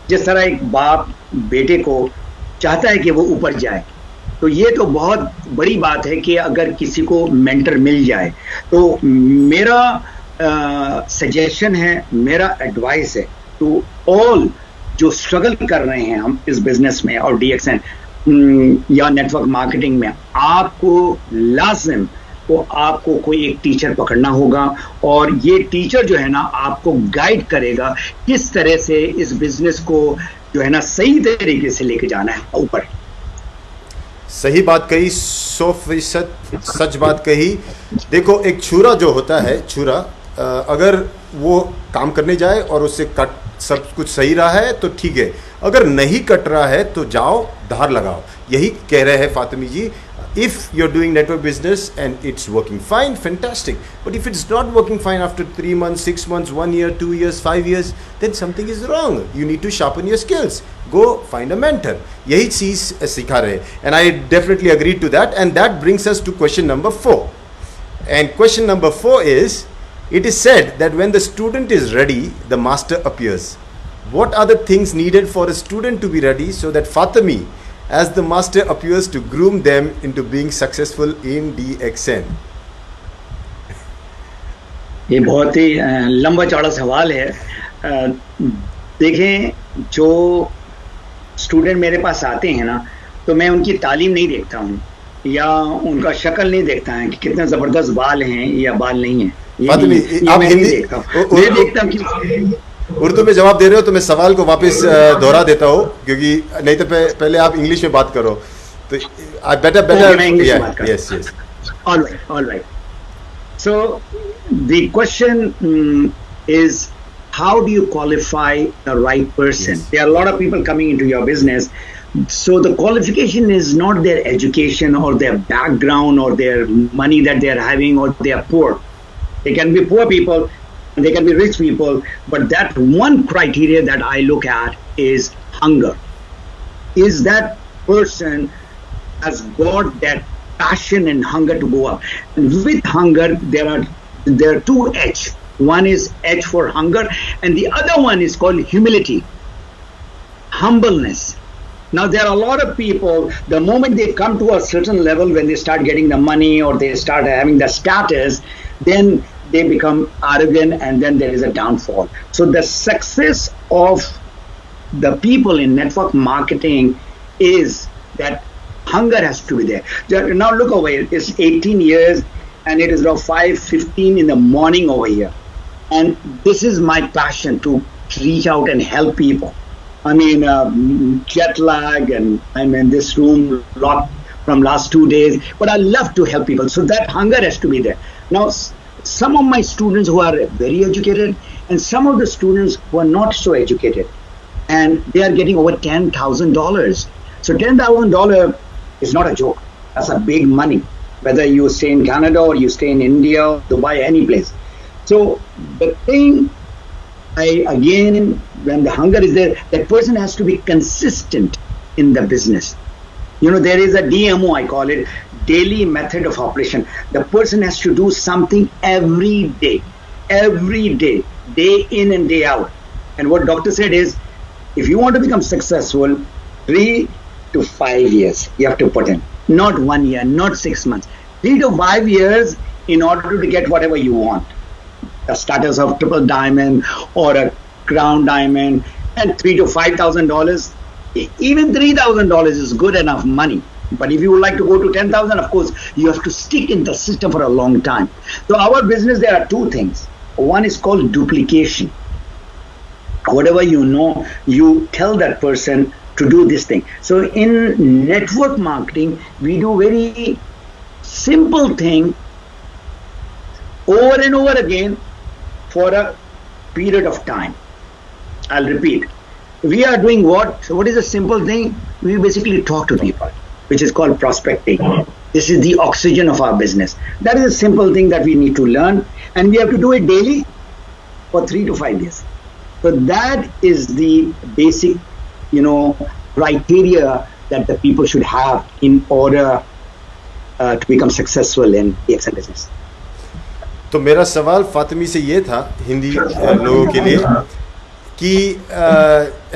जिस तरह एक बाप बेटे को चाहता है कि वो ऊपर जाए, तो ये तो बहुत बड़ी बात है कि अगर किसी को मेंटर मिल जाए। तो मेरा सजेशन है, मेरा एडवाइस है टू ऑल जो स्ट्रगल कर रहे हैं हम इस बिजनेस में और DXN या नेटवर्क मार्केटिंग में, आपको लाजिम तो आपको कोई एक टीचर पकड़ना होगा, और ये टीचर जो है ना आपको गाइड करेगा किस तरह से इस बिजनेस को जो है ना सही तरीके से लेके जाना है ऊपर। सही बात कही, 100% सच बात कही। देखो, एक छुरा जो होता है, छुरा अगर वो काम करने जाए और उससे कट सब कुछ सही रहा है तो ठीक है, अगर नहीं कट रहा है तो जाओ धार लगाओ। यही कह रहे हैं फातिमी जी। If you're doing network business and it's working fine, fantastic. But if it's not working fine after 3 months, 6 months, 1 year, 2 years, 5 years, then something is wrong. You need to sharpen your skills. Go find a mentor. यही चीज सिखा रहे हैं, and I definitely agree to that. And that brings us to question number 4. And question number 4 is, it is said that when the student is ready, the master appears. What are the things needed for a student to be ready so that Fatemi, as the master, appears to groom them into being successful in DXN? ये बहुत ही लंबा चौड़ा सवाल है। देखें, जो student मेरे पास आते हैं ना, तो मैं उनकी तालीम नहीं देखता हूँ या उनका शक्ल नहीं देखता है कि कितने जबरदस्त बाल हैं या बाल नहीं है। आप हिंदी मैं देखता हूँ। उर्दू में जवाब दे रहे हो तो मैं सवाल को वापस दोहरा देता हूँ, क्योंकि नहीं तो पहले आप इंग्लिश में बात करो। तो better yes. All right. So the question is, how do you qualify the right person? Yes. There are a lot of people coming into your business. So the qualification is not their education or their background or their money that they are having, or they are poor. They can be poor people, they can be rich people, but that one criteria that I look at is hunger. Is that person has got that passion and hunger to go up? And with hunger, there are 2 H. One is H for hunger, and the other one is called humility, humbleness. Now, there are a lot of people, the moment they come to a certain level, when they start getting the money or they start having the status, then they become arrogant, and then there is a downfall. So the success of the people in network marketing is that hunger has to be there. Now look over here, it's 18 years and it is around 5:15 in the morning over here. And this is my passion, to reach out and help people. I mean, jet lag, and I'm in this room locked from last 2 days, but I love to help people. So that hunger has to be there. Now, some of my students who are very educated and some of the students who are not so educated, and they are getting over $10,000. So $10,000 is not a joke. That's a big money. whether you stay in Canada or you stay in India, Dubai, any place. So the thing, when the hunger is there, that person has to be consistent in the business. There is a DMO, I call it, daily method of operation. The person has to do something every day, day in and day out. And what doctor said is, if you want to become successful, 3 to 5 years you have to put in. Not 1 year, not 6 months. 3 to 5 years in order to get whatever you want. A status of triple diamond or a crown diamond, and $3,000 to $5,000. Even $3,000 is good enough money. But if you would like to go to 10,000, of course, you have to stick in the system for a long time. So our business, there are two things. One is called duplication. Whatever you know, you tell that person to do this thing. So in network marketing, we do very simple thing over and over again for a period of time. I'll repeat. We are doing what? So what is a simple thing? We basically talk to people, which is called prospecting. This is the oxygen of our business. That is a simple thing that we need to learn, and we have to do it daily for 3 to 5 years. So that is the basic, criteria that the people should have in order to become successful in the DXN business. तो मेरा सवाल फातिमी से ये था, हिंदी लोगों के लिए, कि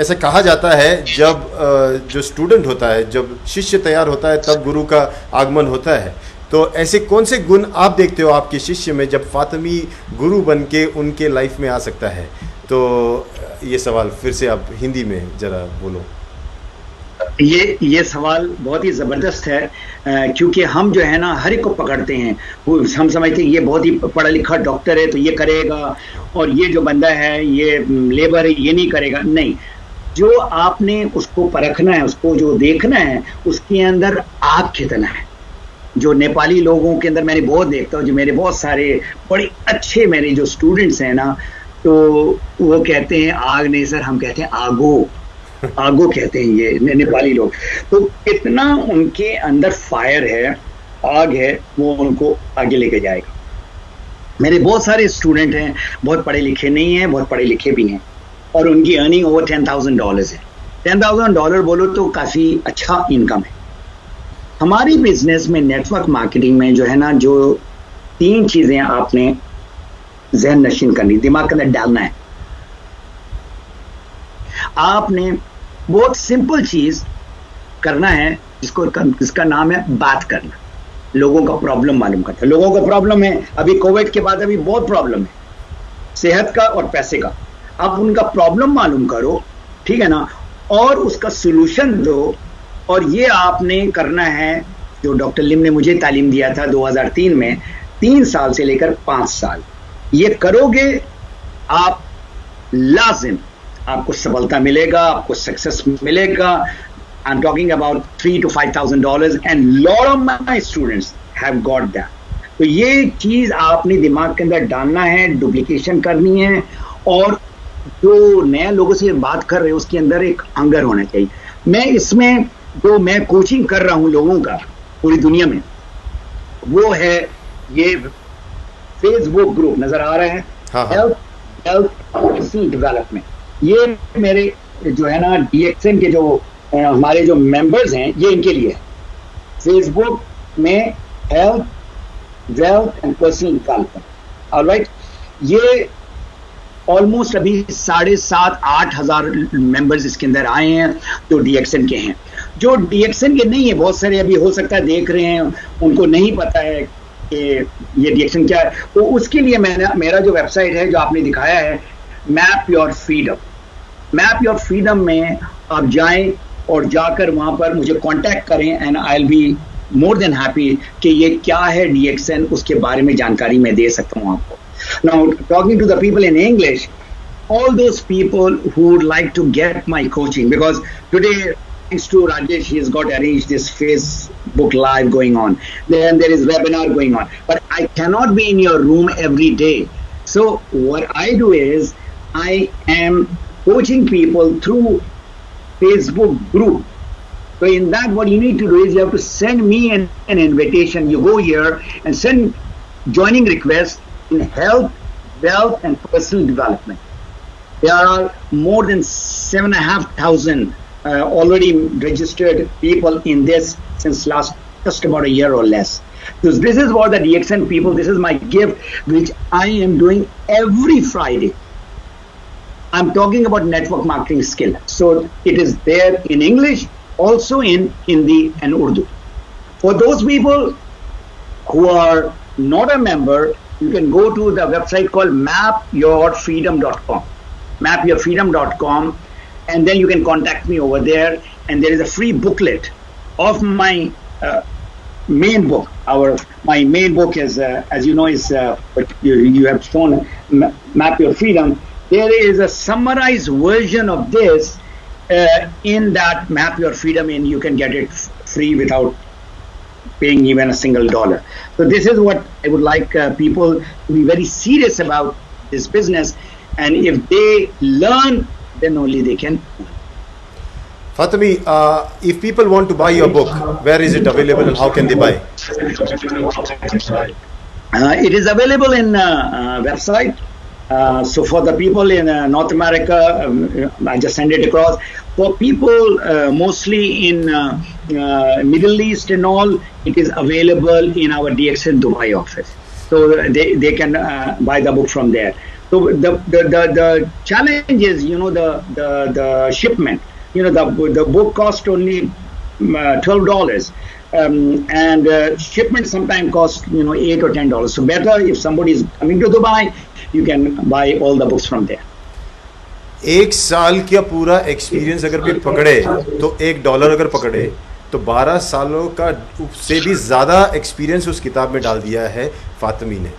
ऐसा कहा जाता है जब जो स्टूडेंट होता है, जब शिष्य तैयार होता है, तब गुरु का आगमन होता है. तो ऐसे कौन से गुण आप देखते हो आपके शिष्य में जब फातिमी गुरु बन के उनके लाइफ में आ सकता है? तो ये सवाल फिर से आप हिंदी में जरा बोलो. ये सवाल बहुत ही ज़बरदस्त है, क्योंकि हम जो है ना हर एक को पकड़ते हैं. हम समझते हैं ये बहुत ही पढ़ा लिखा डॉक्टर है तो ये करेगा, और ये जो बंदा है ये लेबर है ये नहीं करेगा. नहीं, जो आपने उसको परखना है, उसको जो देखना है, उसके अंदर आग कितना है. जो नेपाली लोगों के अंदर मैंने बहुत देखता हूँ, जो मेरे बहुत सारे बड़े अच्छे मेरे जो स्टूडेंट्स हैं ना, तो वो कहते हैं आग नहीं सर, हम कहते हैं आगो कहते हैं ये नेपाली लोग. तो कितना उनके अंदर फायर है, आग है, वो उनको आगे लेके जाएगा. मेरे बहुत सारे स्टूडेंट हैं, बहुत पढ़े लिखे नहीं हैं, बहुत पढ़े लिखे भी हैं, और उनकी अर्निंग ओवर $10,000 है. $10,000 बोलो तो काफ़ी अच्छा इनकम है. हमारी बिजनेस में नेटवर्क मार्केटिंग में जो है ना, जो 3 चीज़ें आपने ज़हन नशीन करनी, दिमाग के अंदर डालना है. आपने बहुत सिंपल चीज करना है, जिसका नाम है बात करना. लोगों का प्रॉब्लम मालूम करता है. लोगों का प्रॉब्लम है, अभी कोविड के बाद अभी बहुत प्रॉब्लम है, सेहत का और पैसे का. आप उनका प्रॉब्लम मालूम करो, ठीक है ना, और उसका सोल्यूशन दो. और ये आपने करना है जो डॉक्टर लिम ने मुझे तालीम दिया था 2003 में, 3 साल से लेकर 5 साल. ये करोगे आप, लाजिम आपको सफलता मिलेगा, आपको सक्सेस मिलेगा. I am talking about $3,000 to $5,000 and lot of my students have got that. तो ये चीज आपने दिमाग के अंदर डालना है, डुप्लीकेशन करनी है, और जो नए लोगों से बात कर रहे हो उसके अंदर एक हंगर होना चाहिए. मैं इसमें जो मैं कोचिंग कर रहा हूँ लोगों का पूरी दुनिया में, वो है ये फेसबुक ग्रुप नजर आ रहा है, हेल्थ पर्सनल डेवलपमेंट. ये मेरे जो है ना DXN के जो हमारे जो मेंबर्स हैं, ये इनके लिए है. फेसबुक में health, wealth and personal development. Alright, ये ऑलमोस्ट अभी 7,500-8 हज़ार मेंबर्स इसके अंदर आए हैं जो DXN के हैं. जो DXN के नहीं है, बहुत सारे अभी हो सकता है देख रहे हैं, उनको नहीं पता है कि ये DXN क्या है. तो उसके लिए मेरा जो वेबसाइट है जो आपने दिखाया है, मैप योर फ्रीडम में आप जाएं और जाकर वहां पर मुझे कांटेक्ट करें, and I will be more than happy कि ये क्या है DXN, उसके बारे में जानकारी मैं दे सकता हूं आपको. Now, talking to the people in English, all those people who would like to get my coaching, because today, thanks to Rajesh, he has got arranged this Facebook Live going on. Then there is webinar going on. But I cannot be in your room every day. So what I do is, I am coaching people through Facebook group. So in that, what you need to do is you have to send me an invitation. You go here and send joining requests in health, wealth, and personal development. There are more than 7,500 already registered people in this since just about a year or less. So this is what the DXN people, this is my gift, which I am doing every Friday. I'm talking about network marketing skill. So it is there in English, also in Hindi and Urdu. For those people who are not a member, you can go to the website called mapyourfreedom.com. Mapyourfreedom.com, and then you can contact me over there. And there is a free booklet of my main book. My main book is, as you know, is what you have shown, Map Your Freedom. There is a summarized version of this in that Map Your Freedom, and you can get it free without paying even a single dollar. So this is what I would like people to be very serious about this business, and if they learn, then only they can. Fatemi, if people want to buy your book, where is it available and how can they buy? It is available in website. So for the people in North America, I just send it across. For people mostly in Middle East and all, it is available in our DXN Dubai office. So they can buy the book from there. So the challenge is, the shipment. The book cost only $12. And shipment sometimes costs $8 or $10. So better if somebody is coming to Dubai, you can buy all the books from there. एक साल का पूरा experience अगर कोई पकड़े तो $1 अगर पकड़े तो 12 सालों का से भी ज़्यादा एक्सपीरियंस उस किताब में डाल दिया है फातिमी ने.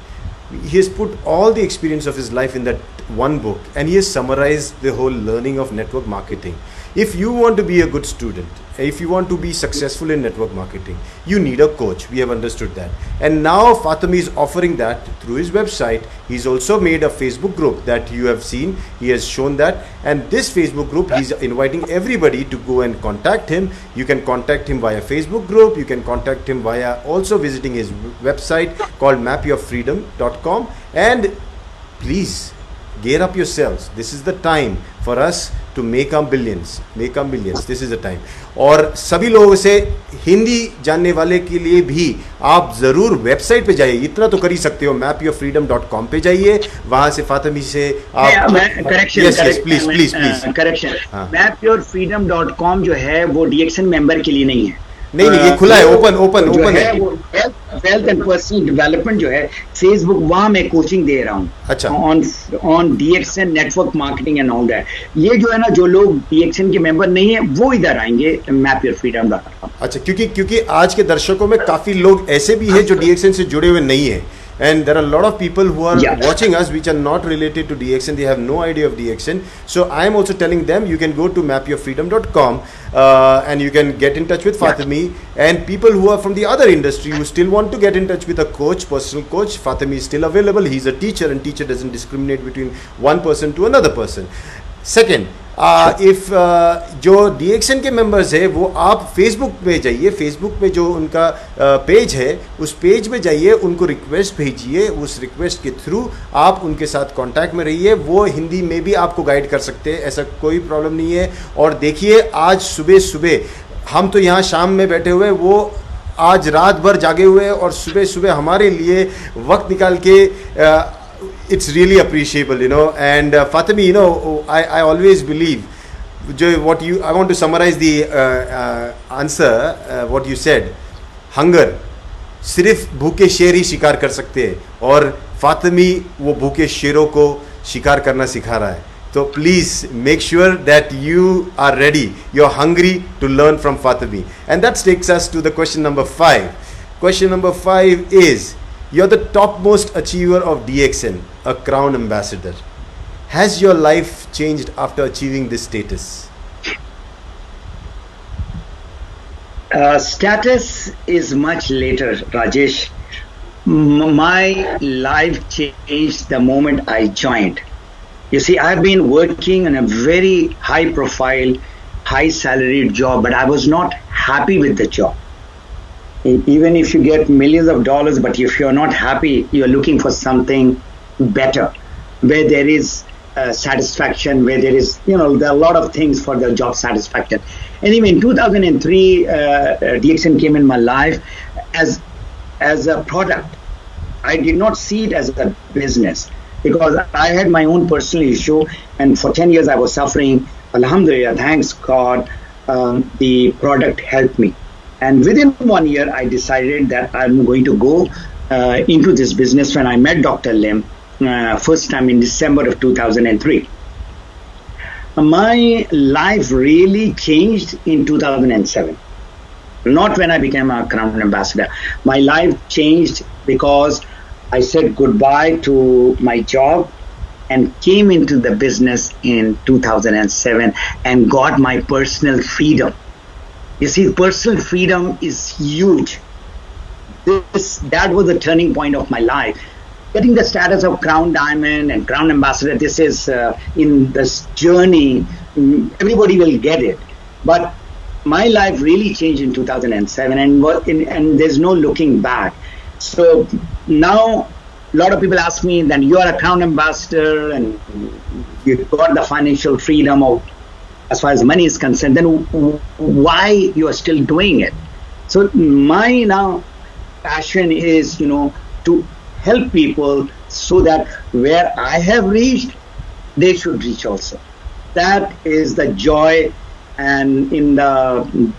He has put all the experience of his life in that one book, and he has summarized the whole learning of network marketing. If you want to be a good student, if you want to be successful in network marketing, you need a coach. We have understood that. And now Fatemi is offering that through his website. He's also made a Facebook group that you have seen. He has shown that. And this Facebook group, he's inviting everybody to go and contact him. You can contact him via Facebook group. You can contact him via also visiting his website called mapyourfreedom.com. And please, gear up yourselves. This is the time for us to make our billions, this is the time. और सभी लोगों से हिंदी जानने वाले के लिए भी आप जरूर वेबसाइट पे जाइए. इतना तो कर ही सकते हो, mapyourfreedom.com पे जाइए. वहां से फातिमी से आप करेक्शन mapyourfreedom.com जो है वो DXN मेंबर के लिए नहीं है. नहीं ये खुला है, ओपन है. वेल्थ एंड पर्सनल डेवलपमेंट जो है फेसबुक, वहां मैं कोचिंग दे रहा हूँ. अच्छा. On DXN network marketing and all that. ये जो है ना, जो लोग DXN के मेंबर नहीं है वो इधर आएंगे mapyourfreedom.com. अच्छा, क्योंकि आज के दर्शकों में काफी लोग ऐसे भी हैं जो DXN से जुड़े हुए नहीं है. And there are a lot of people who are watching us which are not related to DXN. They have no idea of DXN. So I am also telling them, you can go to mapyourfreedom.com and you can get in touch with Fatemi. And people who are from the other industry who still want to get in touch with a coach, personal coach, Fatemi is still available. He's a teacher, and teacher doesn't discriminate between one person to another person. Second, if जो DXN के members है वो आप Facebook पे जाइए. Facebook पे जो उनका पेज है उस पेज में जाइए, उनको रिक्वेस्ट भेजिए. उस रिक्वेस्ट के थ्रू आप उनके साथ कांटेक्ट में रहिए. वो हिंदी में भी आपको गाइड कर सकते हैं, ऐसा कोई प्रॉब्लम नहीं है. और देखिए, आज सुबह हम तो यहाँ शाम में बैठे हुए, वो आज रात भर जागे हुए और सुबह हमारे लिए वक्त निकाल के it's really appreciable, and Fatemi, I always believe, I want to summarize the answer, what you said. Hunger, सिर्फ भूखे शेर ही शिकार कर सकते हैं, और फातिमी वो भूखे शेरों को शिकार करना सिखा रहा है. So please make sure that you are ready, you're hungry to learn from Fatemi. And that takes us to the question number 5. Question number 5 is, you're the topmost achiever of DXN, a crown ambassador. Has your life changed after achieving this status? Status is much later, Rajesh. My life changed the moment I joined. You see, I've been working in a very high profile, high salaried job, but I was not happy with the job. Even if you get millions of dollars, but if you're not happy, you're looking for something better, where there is satisfaction, where there is, there are a lot of things for the job satisfaction. Anyway, in 2003, DXN came in my life as a product. I did not see it as a business because I had my own personal issue, and for 10 years I was suffering. Alhamdulillah, thanks God, the product helped me. And within 1 year, I decided that I'm going to go into this business when I met Dr. Lim first time in December of 2003. My life really changed in 2007. Not when I became a Crown Ambassador. My life changed because I said goodbye to my job and came into the business in 2007 and got my personal freedom. You see, personal freedom is huge. That was the turning point of my life. Getting the status of Crown Diamond and Crown Ambassador, this is in this journey, everybody will get it. But my life really changed in 2007 and there's no looking back. So now a lot of people ask me, then you are a Crown Ambassador and you got the financial freedom of, as far as money is concerned, then why you are still doing it? So my now passion is, to help people so that where I have reached, they should reach also. That is the joy. And in the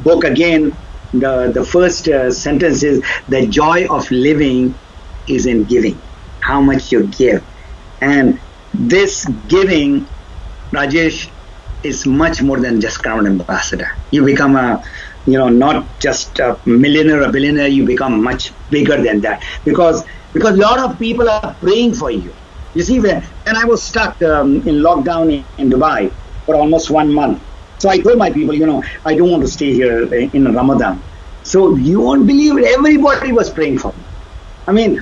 book again, the first sentence is, the joy of living is in giving, how much you give. And this giving, Rajesh, is much more than just Crown Ambassador. You become not just a millionaire or a billionaire, you become much bigger than that. Because a lot of people are praying for you. You see, when I was stuck in lockdown in Dubai for almost 1 month. So I told my people, I don't want to stay here in Ramadan. So you won't believe it, everybody was praying for me. I mean,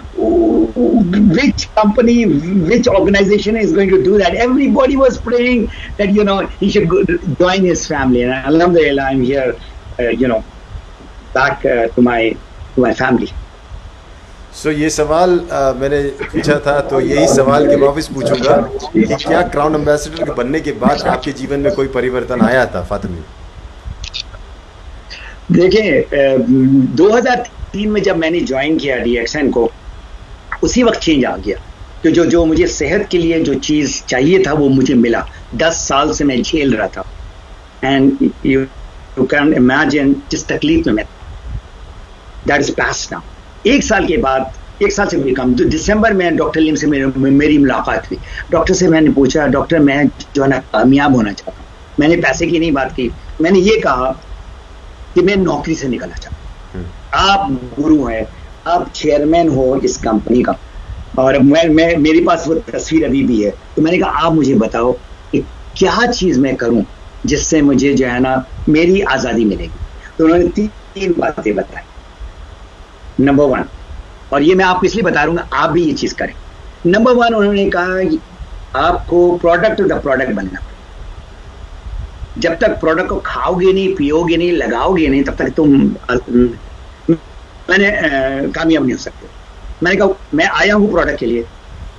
which company, which organization is going to do that? Everybody was praying that, he should join his family. And alhamdulillah, I'm here, back to my family. So ये सवाल मैंने पूछा था, तो यही सवाल के वापस पूछूंगा कि क्या क्राउन एम्बेसडर के बनने के बाद आपके जीवन में कोई परिवर्तन आया था, फातिमी? देखिए, 2003 में जब मैंने ज्वाइन किया DXN को, उसी वक्त चेंज आ गया. तो जो मुझे सेहत के लिए जो चीज़ चाहिए था वो मुझे मिला. 10 साल से मैं झेल रहा था. एंड यू कैन इमेजिन जिस तकलीफ में मैं, दैट इज पास्ट नाउ. 1 साल के बाद, 1 साल से भी कम, दिसंबर में डॉक्टर लिम से मेरी मुलाकात हुई. डॉक्टर से मैंने पूछा, डॉक्टर मैं जो है ना कामयाब होना चाहता हूँ. मैंने पैसे की नहीं बात की, मैंने ये कहा कि मैं नौकरी से निकलना चाहता हूँ. आप गुरु हैं, आप चेयरमैन हो इस कंपनी का, और मैं मेरे पास वो तस्वीर अभी भी है. तो मैंने कहा आप मुझे बताओ कि क्या चीज़ मैं करूँ जिससे मुझे जो है ना मेरी आज़ादी मिलेगी. तो उन्होंने 3 बातें बताई. नंबर 1, और ये मैं आपको इसलिए बता रहा हूँ, आप भी ये चीज़ करें. नंबर 1 उन्होंने कहा आपको प्रोडक्ट द प्रोडक्ट बनना. जब तक प्रोडक्ट को खाओगे नहीं, पियोगे नहीं, लगाओगे नहीं, तब तक तुम कामयाब नहीं हो सकते. मैंने कहा मैं आया हूँ प्रोडक्ट के लिए,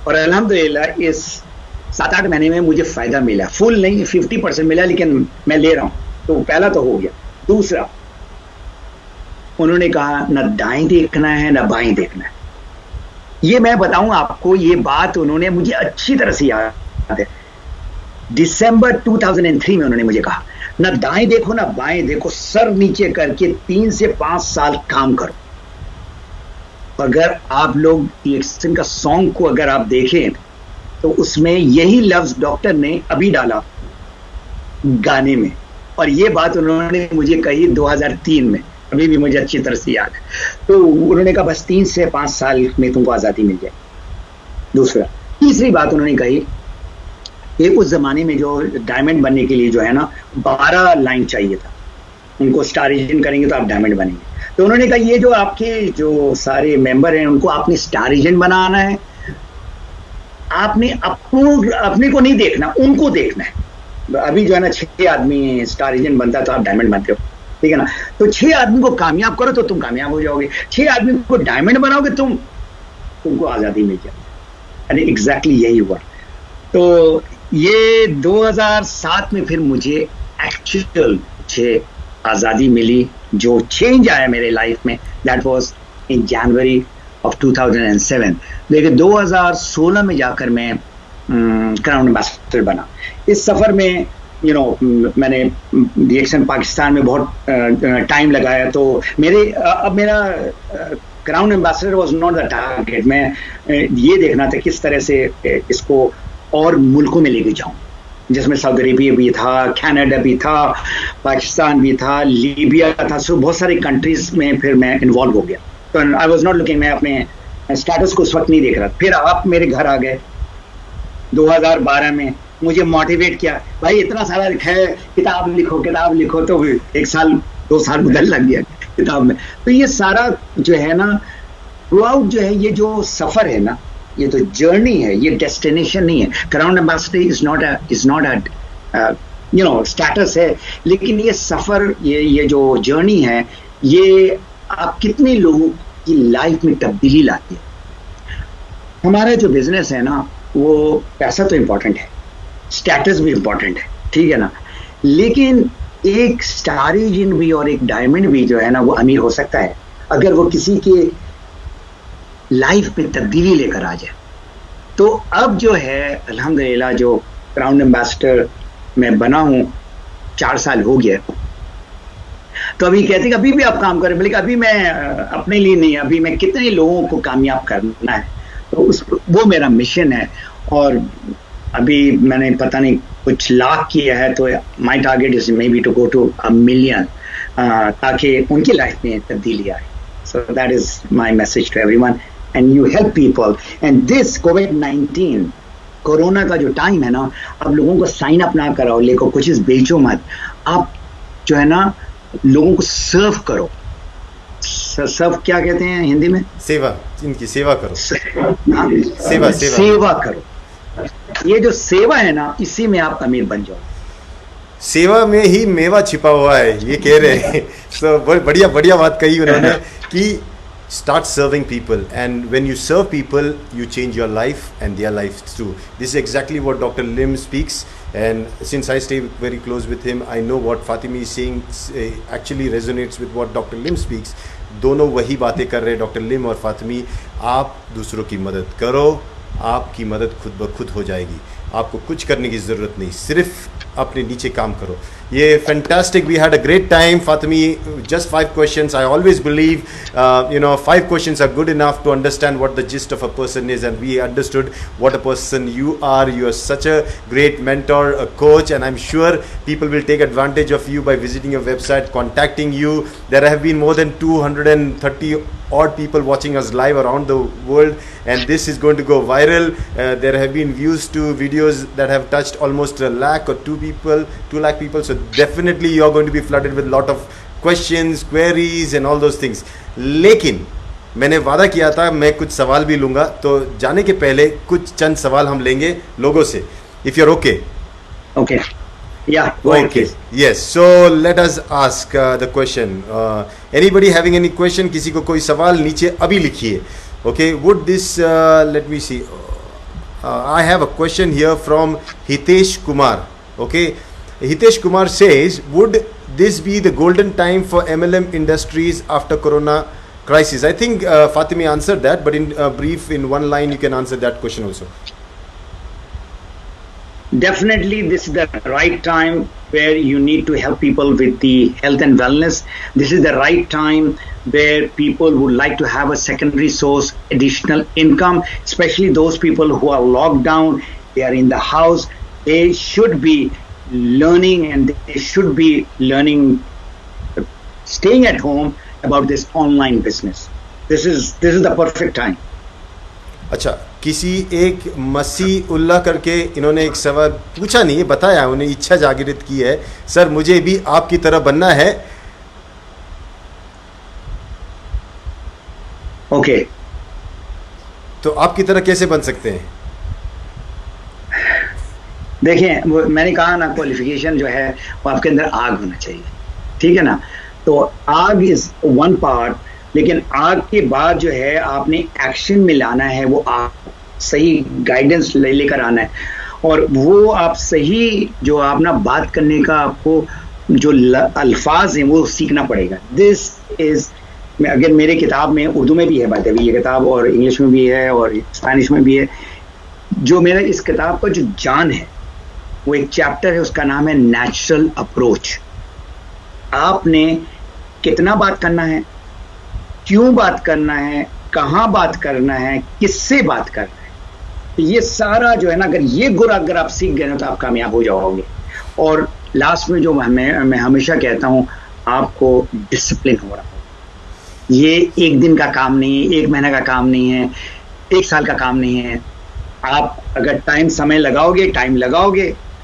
और अल्हम्दुलिल्लाह इस 7-8 महीने में मुझे फ़ायदा मिला. फुल नहीं, 50% मिला, लेकिन मैं ले रहा हूँ. तो पहला तो हो गया. दूसरा, उन्होंने कहा न दाएं देखना है न बाएं देखना है. ये मैं बताऊं आपको, ये बात उन्होंने मुझे अच्छी तरह से याद है. दिसंबर 2003 में उन्होंने मुझे कहा न दाएं देखो न बाएं देखो, सर नीचे करके 3 से 5 साल काम करो. अगर आप लोग DXN का सॉन्ग को अगर आप देखें तो उसमें यही लफ्ज डॉक्टर ने अभी डाला गाने में, और ये बात उन्होंने मुझे कही 2003 में, अभी भी मुझे अच्छी तरह से याद है. तो उन्होंने कहा बस 3 से 5 साल में तुमको आज़ादी मिल जाए. दूसरा, तीसरी बात उन्होंने कही कि उस ज़माने में जो डायमंड बनने के लिए जो है ना 12 लाइन चाहिए था, उनको स्टार करेंगे तो आप डायमंड बनेंगे. तो उन्होंने कहा ये जो आपके जो सारे मेंबर हैं उनको आपने स्टार एजेंट बनाना है, आपने अपने को नहीं देखना, उनको देखना है. अभी जो है ना 6 आदमी स्टार एजेंट बनता है तो आप डायमंड बनते हो. ठीक है ना। तो 6 आदमी को कामयाब करो तो तुम कामयाब हो जाओगे, 6 आदमी को डायमंड बनाओगे तुमको आजादी मिल जाएगी। अरे एग्जैक्टली यही हुआ। तो ये 2007 में फिर मुझे एक्चुअल आजादी मिली, जो चेंज आया मेरे लाइफ में, that was in January of 2007। लेकिन 2016 में जाकर मैं क्राउन एम्बेसडर बना। इस सफर में मैंने रिएक्शन पाकिस्तान में बहुत टाइम लगाया। तो अब मेरा crown ambassador was not the target. मैं ये देखना था किस तरह से इसको और मुल्कों में लेके जाऊं, जिसमें सऊदी अरेबिया भी था, कनाडा भी था, पाकिस्तान भी था, लीबिया था। सो बहुत सारी कंट्रीज में फिर मैं इन्वॉल्व हो गया। तो आई वाज नॉट लुकिंग, मैं अपने स्टेटस को उस वक्त नहीं देख रहा। फिर आप मेरे घर आ गए 2012 में, मुझे मोटिवेट किया, भाई इतना सारा लिखा है, किताब लिखो। तो 1 साल 2 साल बदल लग गया किताब में। तो ये सारा जो है ना, थ्रू आउट जो है, ये जो सफर है ना, ये तो जर्नी है, ये डेस्टिनेशन नहीं है। Crown ambassador is not a status है, लेकिन ये सफर, ये जो जर्नी है, ये आप कितने लोगों की लाइफ में तब्दीली लाती है। हमारा जो बिजनेस है ना, वो पैसा तो इंपॉर्टेंट है, स्टेटस भी इंपॉर्टेंट है, ठीक है ना, लेकिन एक स्टार एजेंट भी और एक डायमंड भी जो है ना, वो अमीर हो सकता है अगर वो किसी के लाइफ में तब्दीली लेकर आ जाए। तो अब जो है अल्हम्दुलिल्लाह, जो क्राउन एम्बेसडर मैं बना हूं, 4 साल हो गया। तो अभी कहते हैं अभी भी आप काम करें, बल्कि अभी मैं अपने लिए नहीं, अभी मैं कितने लोगों को कामयाब करना है, तो वो मेरा मिशन है। और अभी मैंने पता नहीं कुछ लाख किया है, तो my target is may be to go to 1 million, ताकि उनकी लाइफ में तब्दीली आए। So that is my message to everyone, and you help people. And this कोविड-19 कोरोना का जो टाइम है ना, अब लोगों को साइन अप ना कराओ, लेको कुछ बेचो मत, आप जो है ना लोगों को सर्व करो। सर्व क्या कहते हैं हिंदी में? सेवा, इनकी सेवा करो। सेवा करो। ये जो सेवा है ना, इसी में आप अमीर बन जाओ। सेवा में ही मेवा छिपा हुआ है, ये कह रहे हैं। So, बढ़िया बात कही उन्होंने कि start serving people, and when you serve people you change your life and their lives too. This is exactly what Dr. Lim speaks, and since I stay very close with him, I know what Fatemi is saying actually resonates with what Dr. Lim speaks. दोनों वही बातें कर रहे हैं, doctor लिम और फातिमी। आप दूसरों की मदद करो, आपकी मदद खुद ब खुद हो जाएगी। आपको कुछ करने की ज़रूरत नहीं, सिर्फ अपने नीचे काम करो। ये fantastic, we had a great time. Fatimi, just 5 questions. I always believe 5 questions are good enough to understand what the gist of a person is, and we understood what a person you are. You are such a great mentor, a coach, and I'm sure people will take advantage of you by visiting your website, contacting you. There have been more than 230 odd people watching us live around the world, and this is going to go viral. There have been views to videos that have touched almost 1 lakh or 2 lakh people. So definitely you are going to be flooded with lot of questions, queries and all those things. लेकिन मैंने वादा किया था मैं कुछ सवाल भी लूंगा, तो जाने के पहले कुछ चंद सवाल हम लेंगे लोगों से, if you're okay. Okay. Yeah, go ahead, okay. please. Yes, so let us ask the question. Anybody having any question? किसी को कोई सवाल नीचे अभी लिखिए. Okay, would this let me see. I have a question here from Hitesh Kumar. Okay, Hitesh Kumar says, would this be the golden time for MLM industries after Corona crisis? I think Fatemi answered that, but in brief, in one line, you can answer that question also. Definitely, this is the right time where you need to help people with the health and wellness. This is the right time where people would like to have a secondary source, additional income, especially those people who are locked down, they are in the house. They should be learning, and they should be learning, staying at home about this online business. This is the perfect time. अच्छा, किसी एक मसीह उल्लाह करके इन्होंने एक सवाल पूछा, नहीं बताया, उन्हें इच्छा जागृत की है, सर मुझे भी आपकी तरह बनना है। ओके, तो आपकी तरह कैसे बन सकते हैं? देखिए, मैंने कहा ना, क्वालिफिकेशन जो है वो आपके अंदर आग होना चाहिए, ठीक है ना। तो आग इज वन पार्ट, लेकिन आग के बाद जो है आपने एक्शन में लाना है, वो आप सही गाइडेंस लेकर आना है, और वो आप सही जो आप ना बात करने का आपको जो अल्फाज हैं वो सीखना पड़ेगा. दिस इज, अगर मेरे किताब में उर्दू में भी है बात है, ये किताब और इंग्लिश में भी है और स्पेनिश में भी है. जो मेरा इस किताब का जो जान है वो एक चैप्टर है, उसका नाम है नेचुरल अप्रोच. आपने कितना बात करना है, क्यों बात करना है, कहाँ बात करना है, किससे बात करना है, तो ये सारा जो है ना, अगर ये गुर अगर आप सीख गए ना तो आप कामयाब हो जाओगे. और लास्ट में जो मैं हमेशा कहता हूँ, आपको डिसिप्लिन हो रहा हो. ये एक दिन का काम नहीं है, एक महीने का काम नहीं है, एक साल का काम नहीं है. आप अगर समय लगाओगे,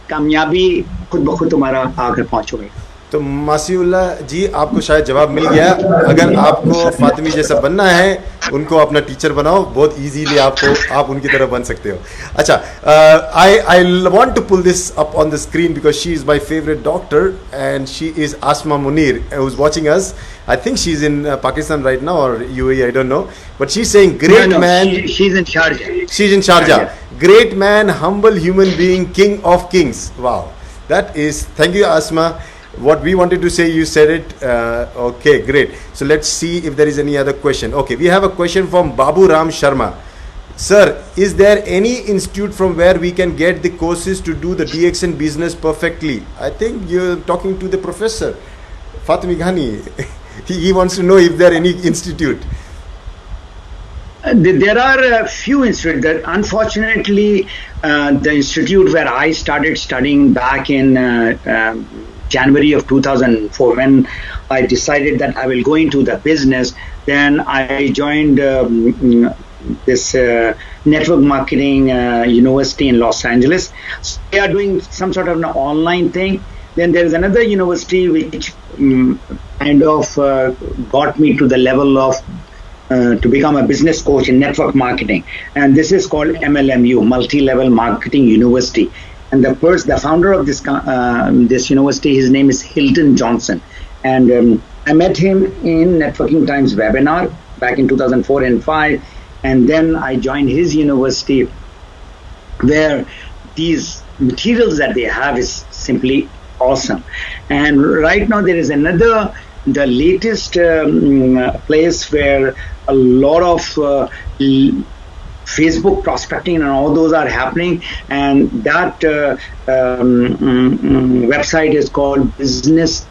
कामयाबी खुद ब खुद तुम्हारा आकर पहुंचोगे. तो मासीउल्लाह जी, आपको शायद जवाब मिल गया. अगर आपको फातिमी जैसा बनना है, उनको अपना टीचर बनाओ, बहुत इजीली आप उनकी तरह बन सकते हो. अच्छा, I want to pull this up on the screen because she is my favourite doctor and she is Asma Munir, who is watching us. I think she's in Pakistan right now or UAE, I don't know. But she's saying, great man. She's in Sharjah. She's in Sharjah. Great man, humble human being, king of kings. Wow. That is, thank you, Asma. What we wanted to say, you said it. Okay, great. So let's see if there is any other question. Okay, we have a question from Babu Ram Sharma. Sir, is there any institute from where we can get the courses to do the DXN business perfectly? I think you're talking to the professor, Fatemi Ghani. He wants to know if there are any institute. There are a few institutes. That unfortunately, the institute where I started studying back in January of 2004, when I decided that I will go into the business, then I joined this network marketing university in Los Angeles. So they are doing some sort of an online thing. Then there is another university which kind of got me to the level of to become a business coach in network marketing, and this is called MLMU, Multi-Level Marketing University. And the founder of this university, his name is Hilton Johnson, and I met him in Networking Times webinar back in 2004 and 5, and then I joined his university, where these materials that they have is simply awesome. And right now there is the latest place where a lot of Facebook prospecting and all those are happening, and that website is called Business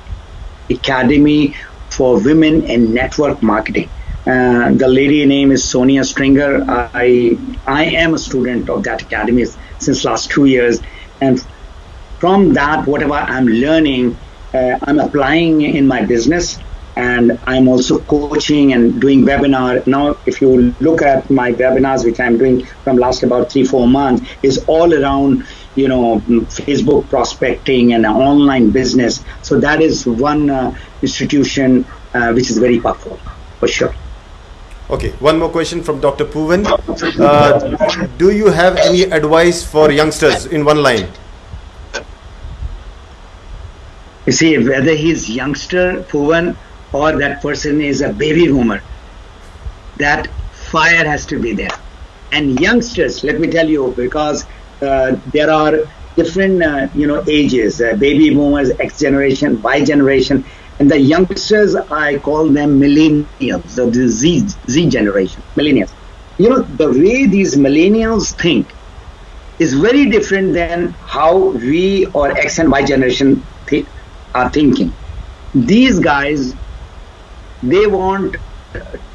Academy for Women in Network Marketing. The lady name is Sonia Stringer. I am a student of that academy since last 2 years, and from that, whatever I'm learning, I'm applying in my business, and I'm also coaching and doing webinar. Now, if you look at my webinars, which I'm doing from last about 3-4 months, is all around, Facebook prospecting and online business. So that is one institution which is very powerful, for sure. Okay, one more question from Dr. Poovan. Do you have any advice for youngsters in one line? You see, whether he's youngster, Poovan, or that person is a baby boomer, that fire has to be there. And youngsters, let me tell you, because there are different, ages, baby boomers, X generation, Y generation, and the youngsters, I call them millennials, so the Z generation, millennials. The way these millennials think is very different than how we or X and Y generation are thinking. These guys, they want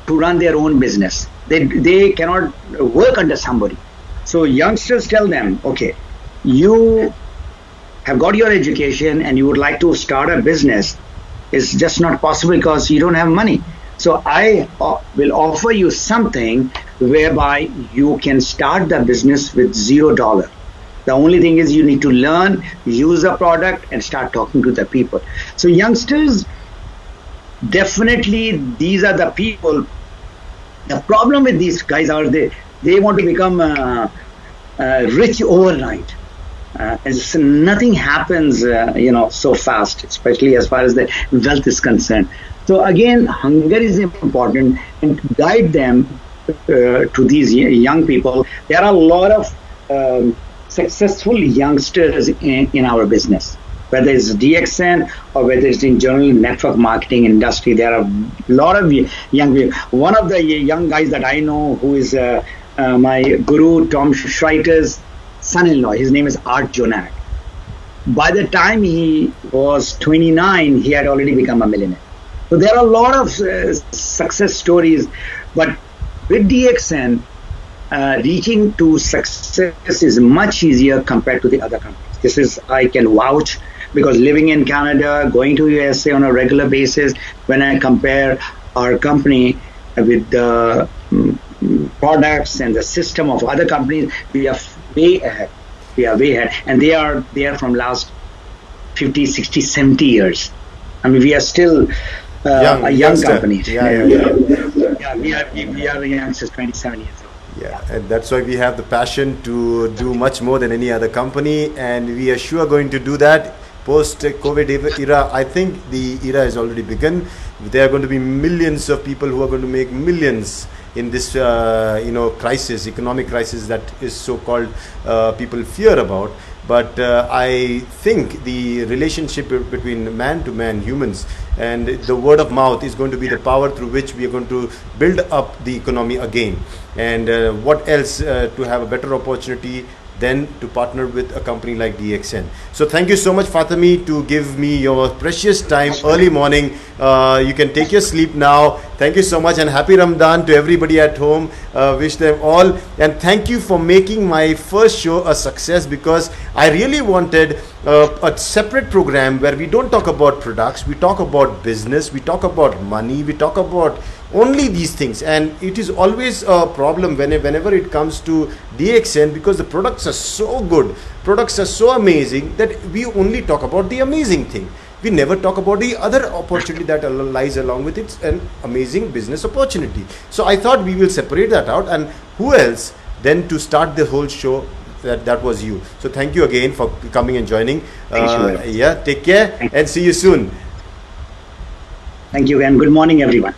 to run their own business. They cannot work under somebody. So youngsters tell them, okay, you have got your education and you would like to start a business. It's just not possible because you don't have money. So I will offer you something whereby you can start the business with $0. The only thing is you need to learn, use the product, and start talking to the people. So youngsters, definitely these are the people. The problem with these guys are they want to become rich overnight. Nothing happens, so fast, especially as far as the wealth is concerned. So again, hunger is important, and to guide them to these young people. There are a lot of successful youngsters in our business, whether it's DXN or whether it's in general network marketing industry. There are a lot of young people. One of the young guys that I know, who is my guru, Tom Schreiter's son-in-law, his name is Art Jonak. By the time he was 29, he had already become a millionaire. So there are a lot of success stories, but with DXN, reaching to success is much easier compared to the other companies. This is, I can vouch, because living in Canada, going to USA on a regular basis, when I compare our company with the products and the system of other companies, we are way ahead. We are way ahead. And they are there from last 50, 60, 70 years. I mean, we are still a young company. We are youngsters, 27 years old. Yeah, and that's why we have the passion to do much more than any other company, and we are sure going to do that post-COVID era. I think the era has already begun. There are going to be millions of people who are going to make millions in this, crisis, economic crisis that is so-called people fear about. But I think the relationship between man to man, humans, and the word of mouth is going to be the power through which we are going to build up the economy again. And what else to have a better opportunity than to partner with a company like DXN. So thank you so much, Fatemi, to give me your precious time early morning. You can take your sleep now. Thank you so much, and happy Ramadan to everybody at home. Wish them all, and thank you for making my first show a success, because I really wanted a separate program where we don't talk about products, we talk about business, we talk about money, we talk about only these things. And it is always a problem whenever it comes to DXN, because the products are so good, products are so amazing, that we only talk about the amazing thing. We never talk about the other opportunity that lies along with it, an amazing business opportunity. So I thought we will separate that out, and who else then to start the whole show? That was you. So thank you again for coming and joining. Take care and see you soon. Thank you, and good morning everyone.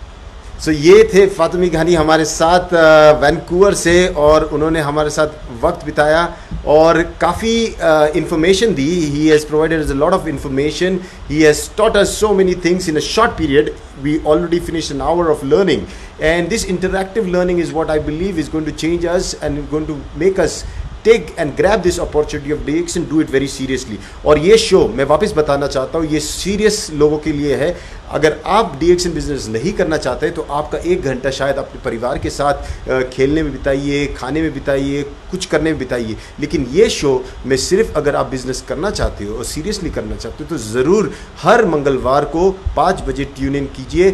So ये थे फातिमी घानी हमारे साथ Vancouver से, और उन्होंने हमारे साथ वक्त बिताया और काफ़ी information the. He has provided us a lot of information. He has taught us so many things in a short period. We already finished an hour of learning, and this interactive learning is what I believe is going to change us and going to make us take and grab this opportunity of DX and do it very seriously. और ये show मैं वापस बताना चाहता हूँ, ये serious लोगों के लिए है. अगर आप DXN बिजनेस नहीं करना चाहते तो आपका 1 घंटा शायद अपने परिवार के साथ खेलने में बिताइए, खाने में बिताइए, कुछ करने में बिताइए. लेकिन ये शो में सिर्फ अगर आप बिजनेस करना चाहते हो और सीरियसली करना चाहते हो तो ज़रूर हर मंगलवार को 5 बजे ट्यून इन कीजिए.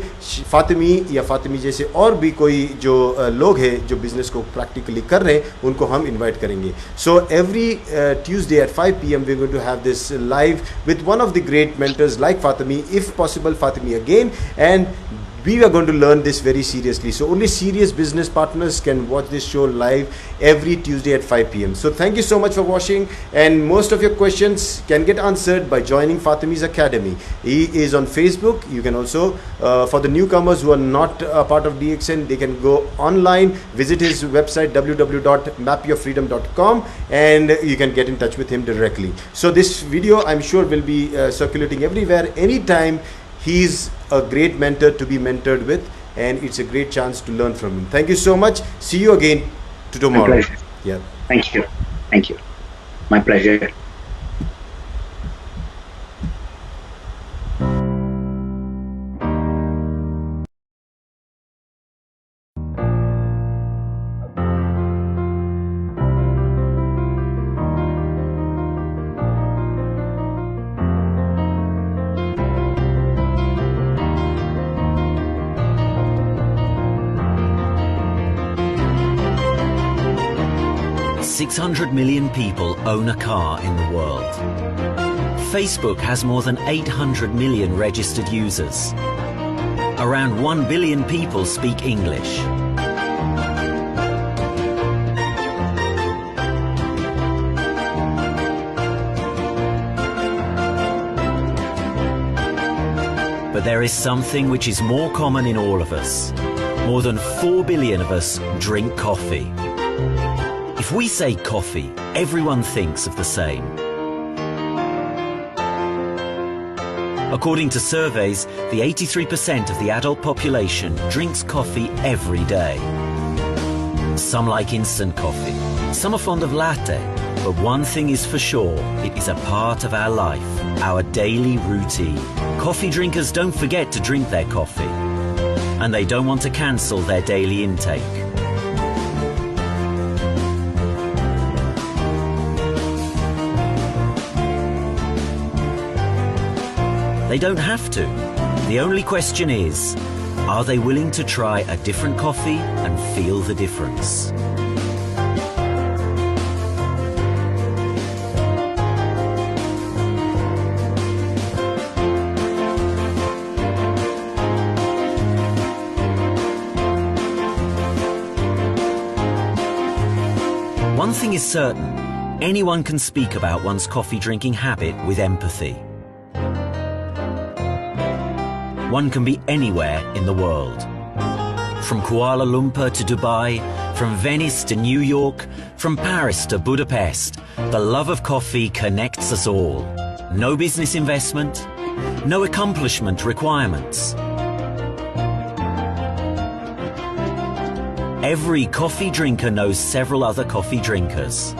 फातिमी या फातिमी जैसे और भी कोई जो लोग हैं जो बिजनेस को प्रैक्टिकली कर रहे हैं, उनको हम इन्वाइट करेंगे. So every Tuesday at 5 p.m. we're going to have this live with one of the great mentors like Fatemi, if possible Fatemi again, and we are going to learn this very seriously. So only serious business partners can watch this show live every Tuesday at 5 p.m. So thank you so much for watching, and most of your questions can get answered by joining Fatemi's Academy. He is on Facebook. You can also, for the newcomers who are not part of DXN, they can go online, visit his website www.mapyourfreedom.com, and you can get in touch with him directly. So this video I'm sure will be circulating everywhere, anytime. He's a great mentor to be mentored with, and it's a great chance to learn from him. Thank you so much. See you again tomorrow. My pleasure. Yeah. Thank you. Thank you. My pleasure. $600 million people own a car in the world. Facebook has more than 800 million registered users. Around 1 billion people speak English. there is something which is more common in all of us. More than 4 billion of us drink coffee. If we say coffee, everyone thinks of the same. According to surveys, the 83% of the adult population drinks coffee every day. Some like instant coffee, some are fond of latte, but one thing is for sure, it is a part of our life, our daily routine. Coffee drinkers don't forget to drink their coffee, and they don't want to cancel their daily intake. They don't have to. The only question is, are they willing to try a different coffee and feel the difference? One thing is certain, anyone can speak about one's coffee drinking habit with empathy. One can be anywhere in the world. From Kuala Lumpur to Dubai, from Venice to New York, from Paris to Budapest, the love of coffee connects us all. No business investment, no accomplishment requirements. Every coffee drinker knows several other coffee drinkers.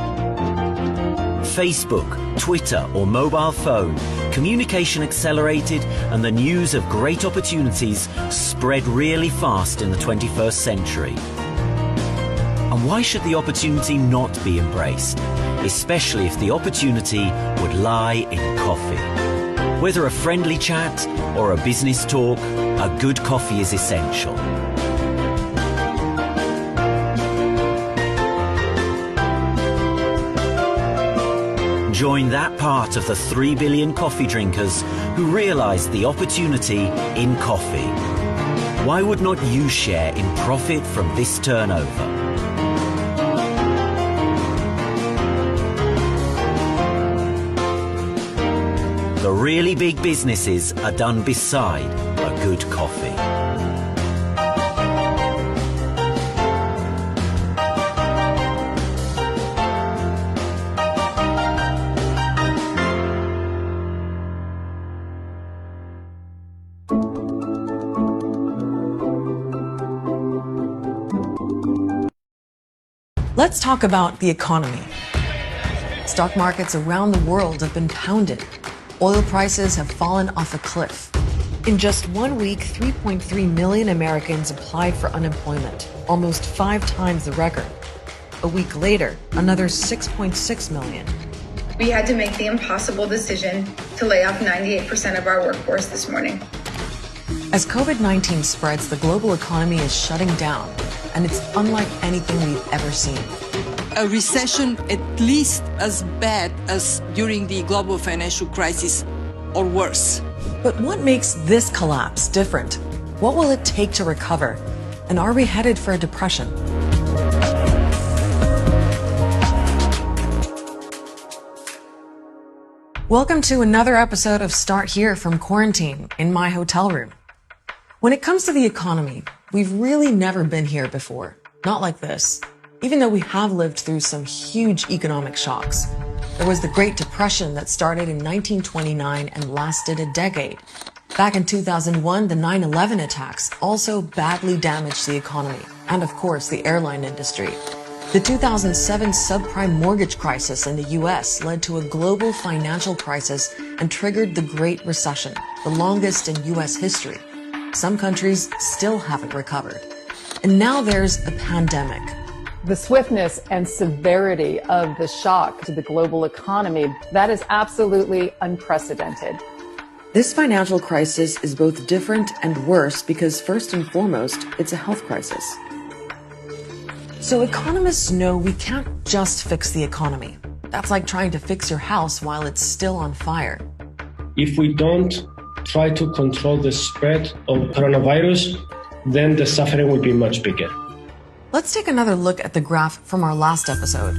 Facebook, Twitter or mobile phone, communication accelerated and the news of great opportunities spread really fast in the 21st century. And why should the opportunity not be embraced, especially if the opportunity would lie in coffee? Whether a friendly chat or a business talk, a good coffee is essential. Join that part of the 3 billion coffee drinkers who realize the opportunity in coffee. Why would not you share in profit from this turnover? The really big businesses are done beside a good coffee. Let's talk about the economy. Stock markets around the world have been pounded. Oil prices have fallen off a cliff. In just 1 week, 3.3 million Americans applied for unemployment, almost 5 times the record. A week later, another 6.6 million. We had to make the impossible decision to lay off 98% of our workforce this morning. As COVID-19 spreads, the global economy is shutting down, and it's unlike anything we've ever seen. A recession at least as bad as during the global financial crisis, or worse. But what makes this collapse different? What will it take to recover? And are we headed for a depression? Welcome to another episode of Start Here from Quarantine in my hotel room. When it comes to the economy, we've really never been here before. Not like this. Even though we have lived through some huge economic shocks. There was the Great Depression that started in 1929 and lasted a decade. Back in 2001, the 9/11 attacks also badly damaged the economy and, of course, the airline industry. The 2007 subprime mortgage crisis in the US led to a global financial crisis and triggered the Great Recession, the longest in US history. Some countries still haven't recovered. And now there's a pandemic. The swiftness and severity of the shock to the global economy, that is absolutely unprecedented. This financial crisis is both different and worse because, first and foremost, it's a health crisis. So economists know we can't just fix the economy. That's like trying to fix your house while it's still on fire. If we don't try to control the spread of coronavirus, then the suffering will be much bigger. Let's take another look at the graph from our last episode.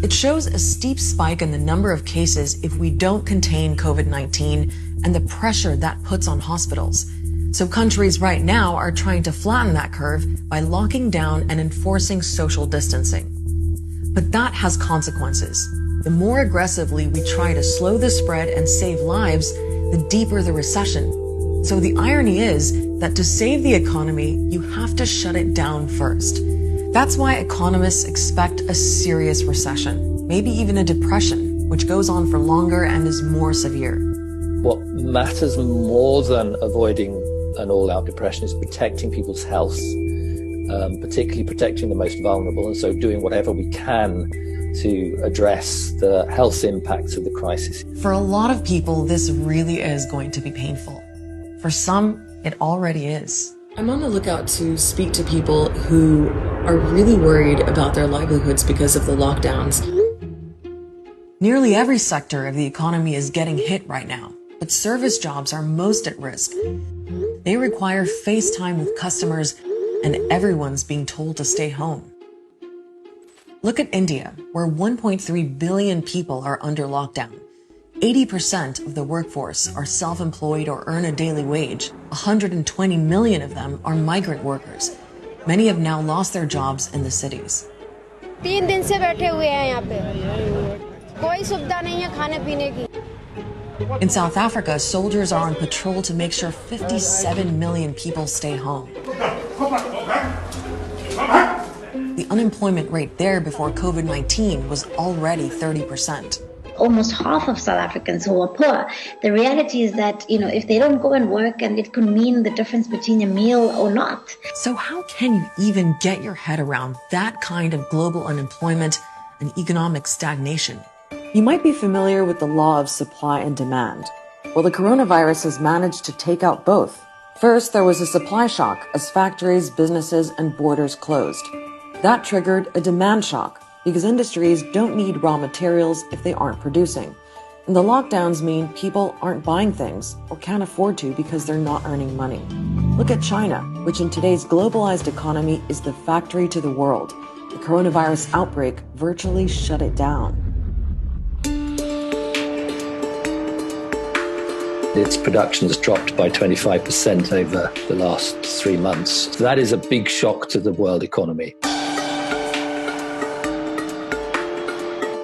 It shows a steep spike in the number of cases if we don't contain COVID-19 and the pressure that puts on hospitals. So countries right now are trying to flatten that curve by locking down and enforcing social distancing. But that has consequences. The more aggressively we try to slow the spread and save lives, the deeper the recession. So the irony is that to save the economy, you have to shut it down first. That's why economists expect a serious recession, maybe even a depression, which goes on for longer and is more severe. What matters more than avoiding an all-out depression is protecting people's health, particularly protecting the most vulnerable, and so doing whatever we can to address the health impacts of the crisis. For a lot of people, this really is going to be painful. For some, it already is. I'm on the lookout to speak to people who are really worried about their livelihoods because of the lockdowns. Nearly every sector of the economy is getting hit right now, but service jobs are most at risk. They require face time with customers, and everyone's being told to stay home. Look at India, where 1.3 billion people are under lockdown. 80% of the workforce are self-employed or earn a daily wage. 120 million of them are migrant workers. Many have now lost their jobs in the cities. 3 दिन से बैठे हुए हैं यहाँ पे कोई सुविधा नहीं है खाने पीने की. In South Africa, soldiers are on patrol to make sure 57 million people stay home. The unemployment rate there before COVID-19 was already 30%. Almost half of South Africans who are poor. The reality is that, if they don't go and work, and it could mean the difference between a meal or not. So how can you even get your head around that kind of global unemployment and economic stagnation? You might be familiar with the law of supply and demand. Well, the coronavirus has managed to take out both. First, there was a supply shock as factories, businesses, and borders closed. That triggered a demand shock because industries don't need raw materials if they aren't producing. And the lockdowns mean people aren't buying things or can't afford to because they're not earning money. Look at China, which in today's globalized economy is the factory to the world. The coronavirus outbreak virtually shut it down. Its production has dropped by 25% over the last 3 months. So that is a big shock to the world economy.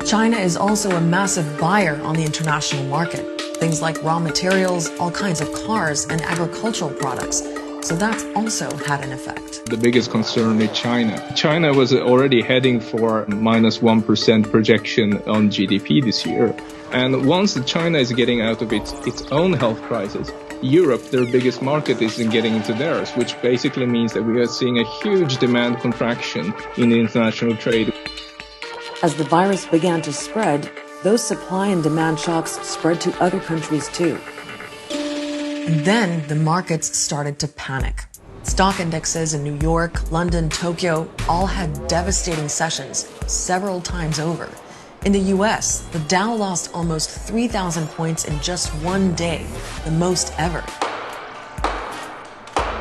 China is also a massive buyer on the international market. Things like raw materials, all kinds of cars, and agricultural products. So that's also had an effect. The biggest concern is China. China was already heading for -1% projection on GDP this year. And once China is getting out of its own health crisis, Europe, their biggest market, isn't getting into theirs, which basically means that we are seeing a huge demand contraction in the international trade. As the virus began to spread, those supply and demand shocks spread to other countries too. And then the markets started to panic. Stock indexes in New York, London, Tokyo all had devastating sessions several times over. In the US, the Dow lost almost 3,000 points in just one day, the most ever.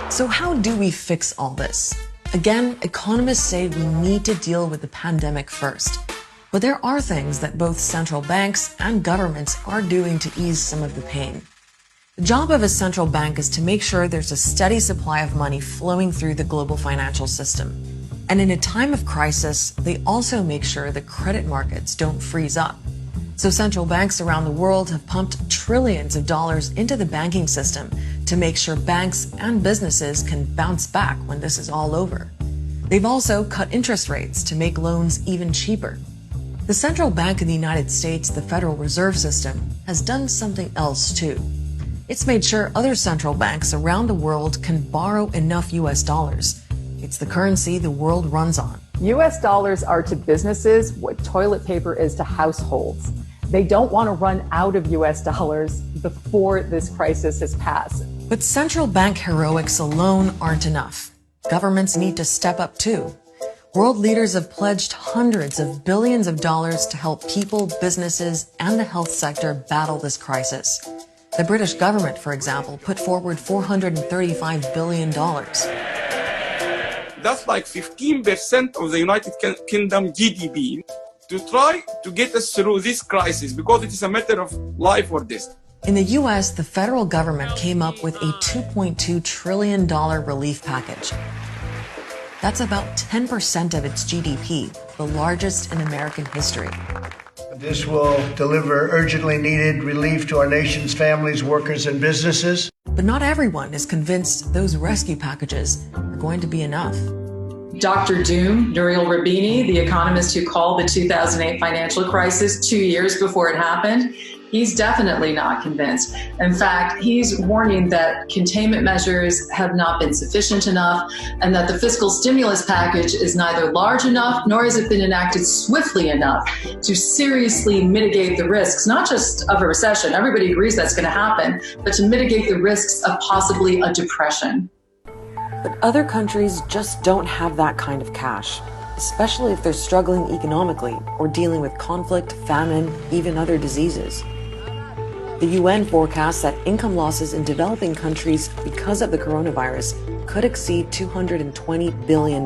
So how do we fix all this? Again, economists say we need to deal with the pandemic first. But there are things that both central banks and governments are doing to ease some of the pain. The job of a central bank is to make sure there's a steady supply of money flowing through the global financial system. And in a time of crisis, they also make sure the credit markets don't freeze up. So central banks around the world have pumped trillions of dollars into the banking system to make sure banks and businesses can bounce back when this is all over. They've also cut interest rates to make loans even cheaper. The central bank in the United States, the Federal Reserve System, has done something else too. It's made sure other central banks around the world can borrow enough US dollars. It's the currency the world runs on. US dollars are to businesses what toilet paper is to households. They don't want to run out of US dollars before this crisis has passed. But central bank heroics alone aren't enough. Governments need to step up too. World leaders have pledged hundreds of billions of dollars to help people, businesses, and the health sector battle this crisis. The British government, for example, put forward $435 billion. That's like 15% of the United Kingdom GDP to try to get us through this crisis because it is a matter of life or death. In the US, the federal government came up with a $2.2 trillion relief package. That's about 10% of its GDP, the largest in American history. This will deliver urgently needed relief to our nation's families, workers, and businesses. But not everyone is convinced those rescue packages are going to be enough. Dr. Doom, Nouriel Roubini, the economist who called the 2008 financial crisis 2 years before it happened, he's definitely not convinced. In fact, he's warning that containment measures have not been sufficient enough and that the fiscal stimulus package is neither large enough nor has it been enacted swiftly enough to seriously mitigate the risks, not just of a recession, everybody agrees that's going to happen, but to mitigate the risks of possibly a depression. But other countries just don't have that kind of cash, especially if they're struggling economically or dealing with conflict, famine, even other diseases. The UN forecasts that income losses in developing countries because of the coronavirus could exceed $220 billion.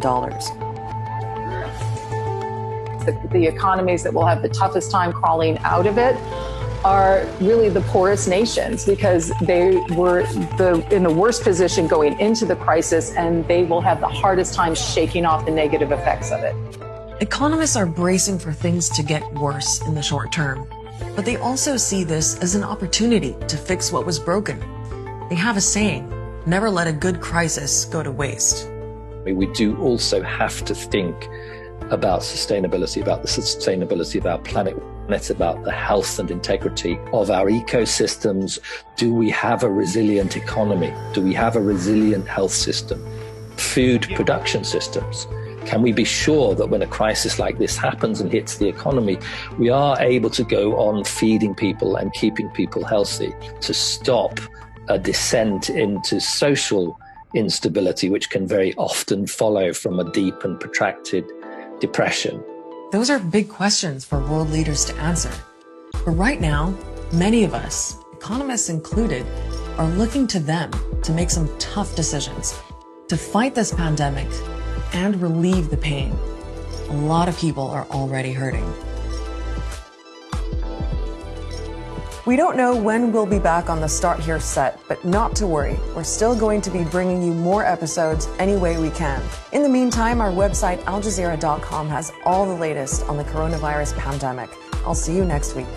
The economies that will have the toughest time crawling out of it are really the poorest nations because they were in the worst position going into the crisis, and they will have the hardest time shaking off the negative effects of it. Economists are bracing for things to get worse in the short term, but they also see this as an opportunity to fix what was broken. They have a saying, never let a good crisis go to waste. We do also have to think about sustainability, about the sustainability of our planet. And it's about the health and integrity of our ecosystems. Do we have a resilient economy? Do we have a resilient health system? Food production systems. Can we be sure that when a crisis like this happens and hits the economy, we are able to go on feeding people and keeping people healthy to stop a descent into social instability, which can very often follow from a deep and protracted depression? Those are big questions for world leaders to answer. But right now, many of us, economists included, are looking to them to make some tough decisions to fight this pandemic and relieve the pain. A lot of people are already hurting. We don't know when we'll be back on the Start Here set, but not to worry. We're still going to be bringing you more episodes any way we can. In the meantime, our website, aljazeera.com, has all the latest on the coronavirus pandemic. I'll see you next week.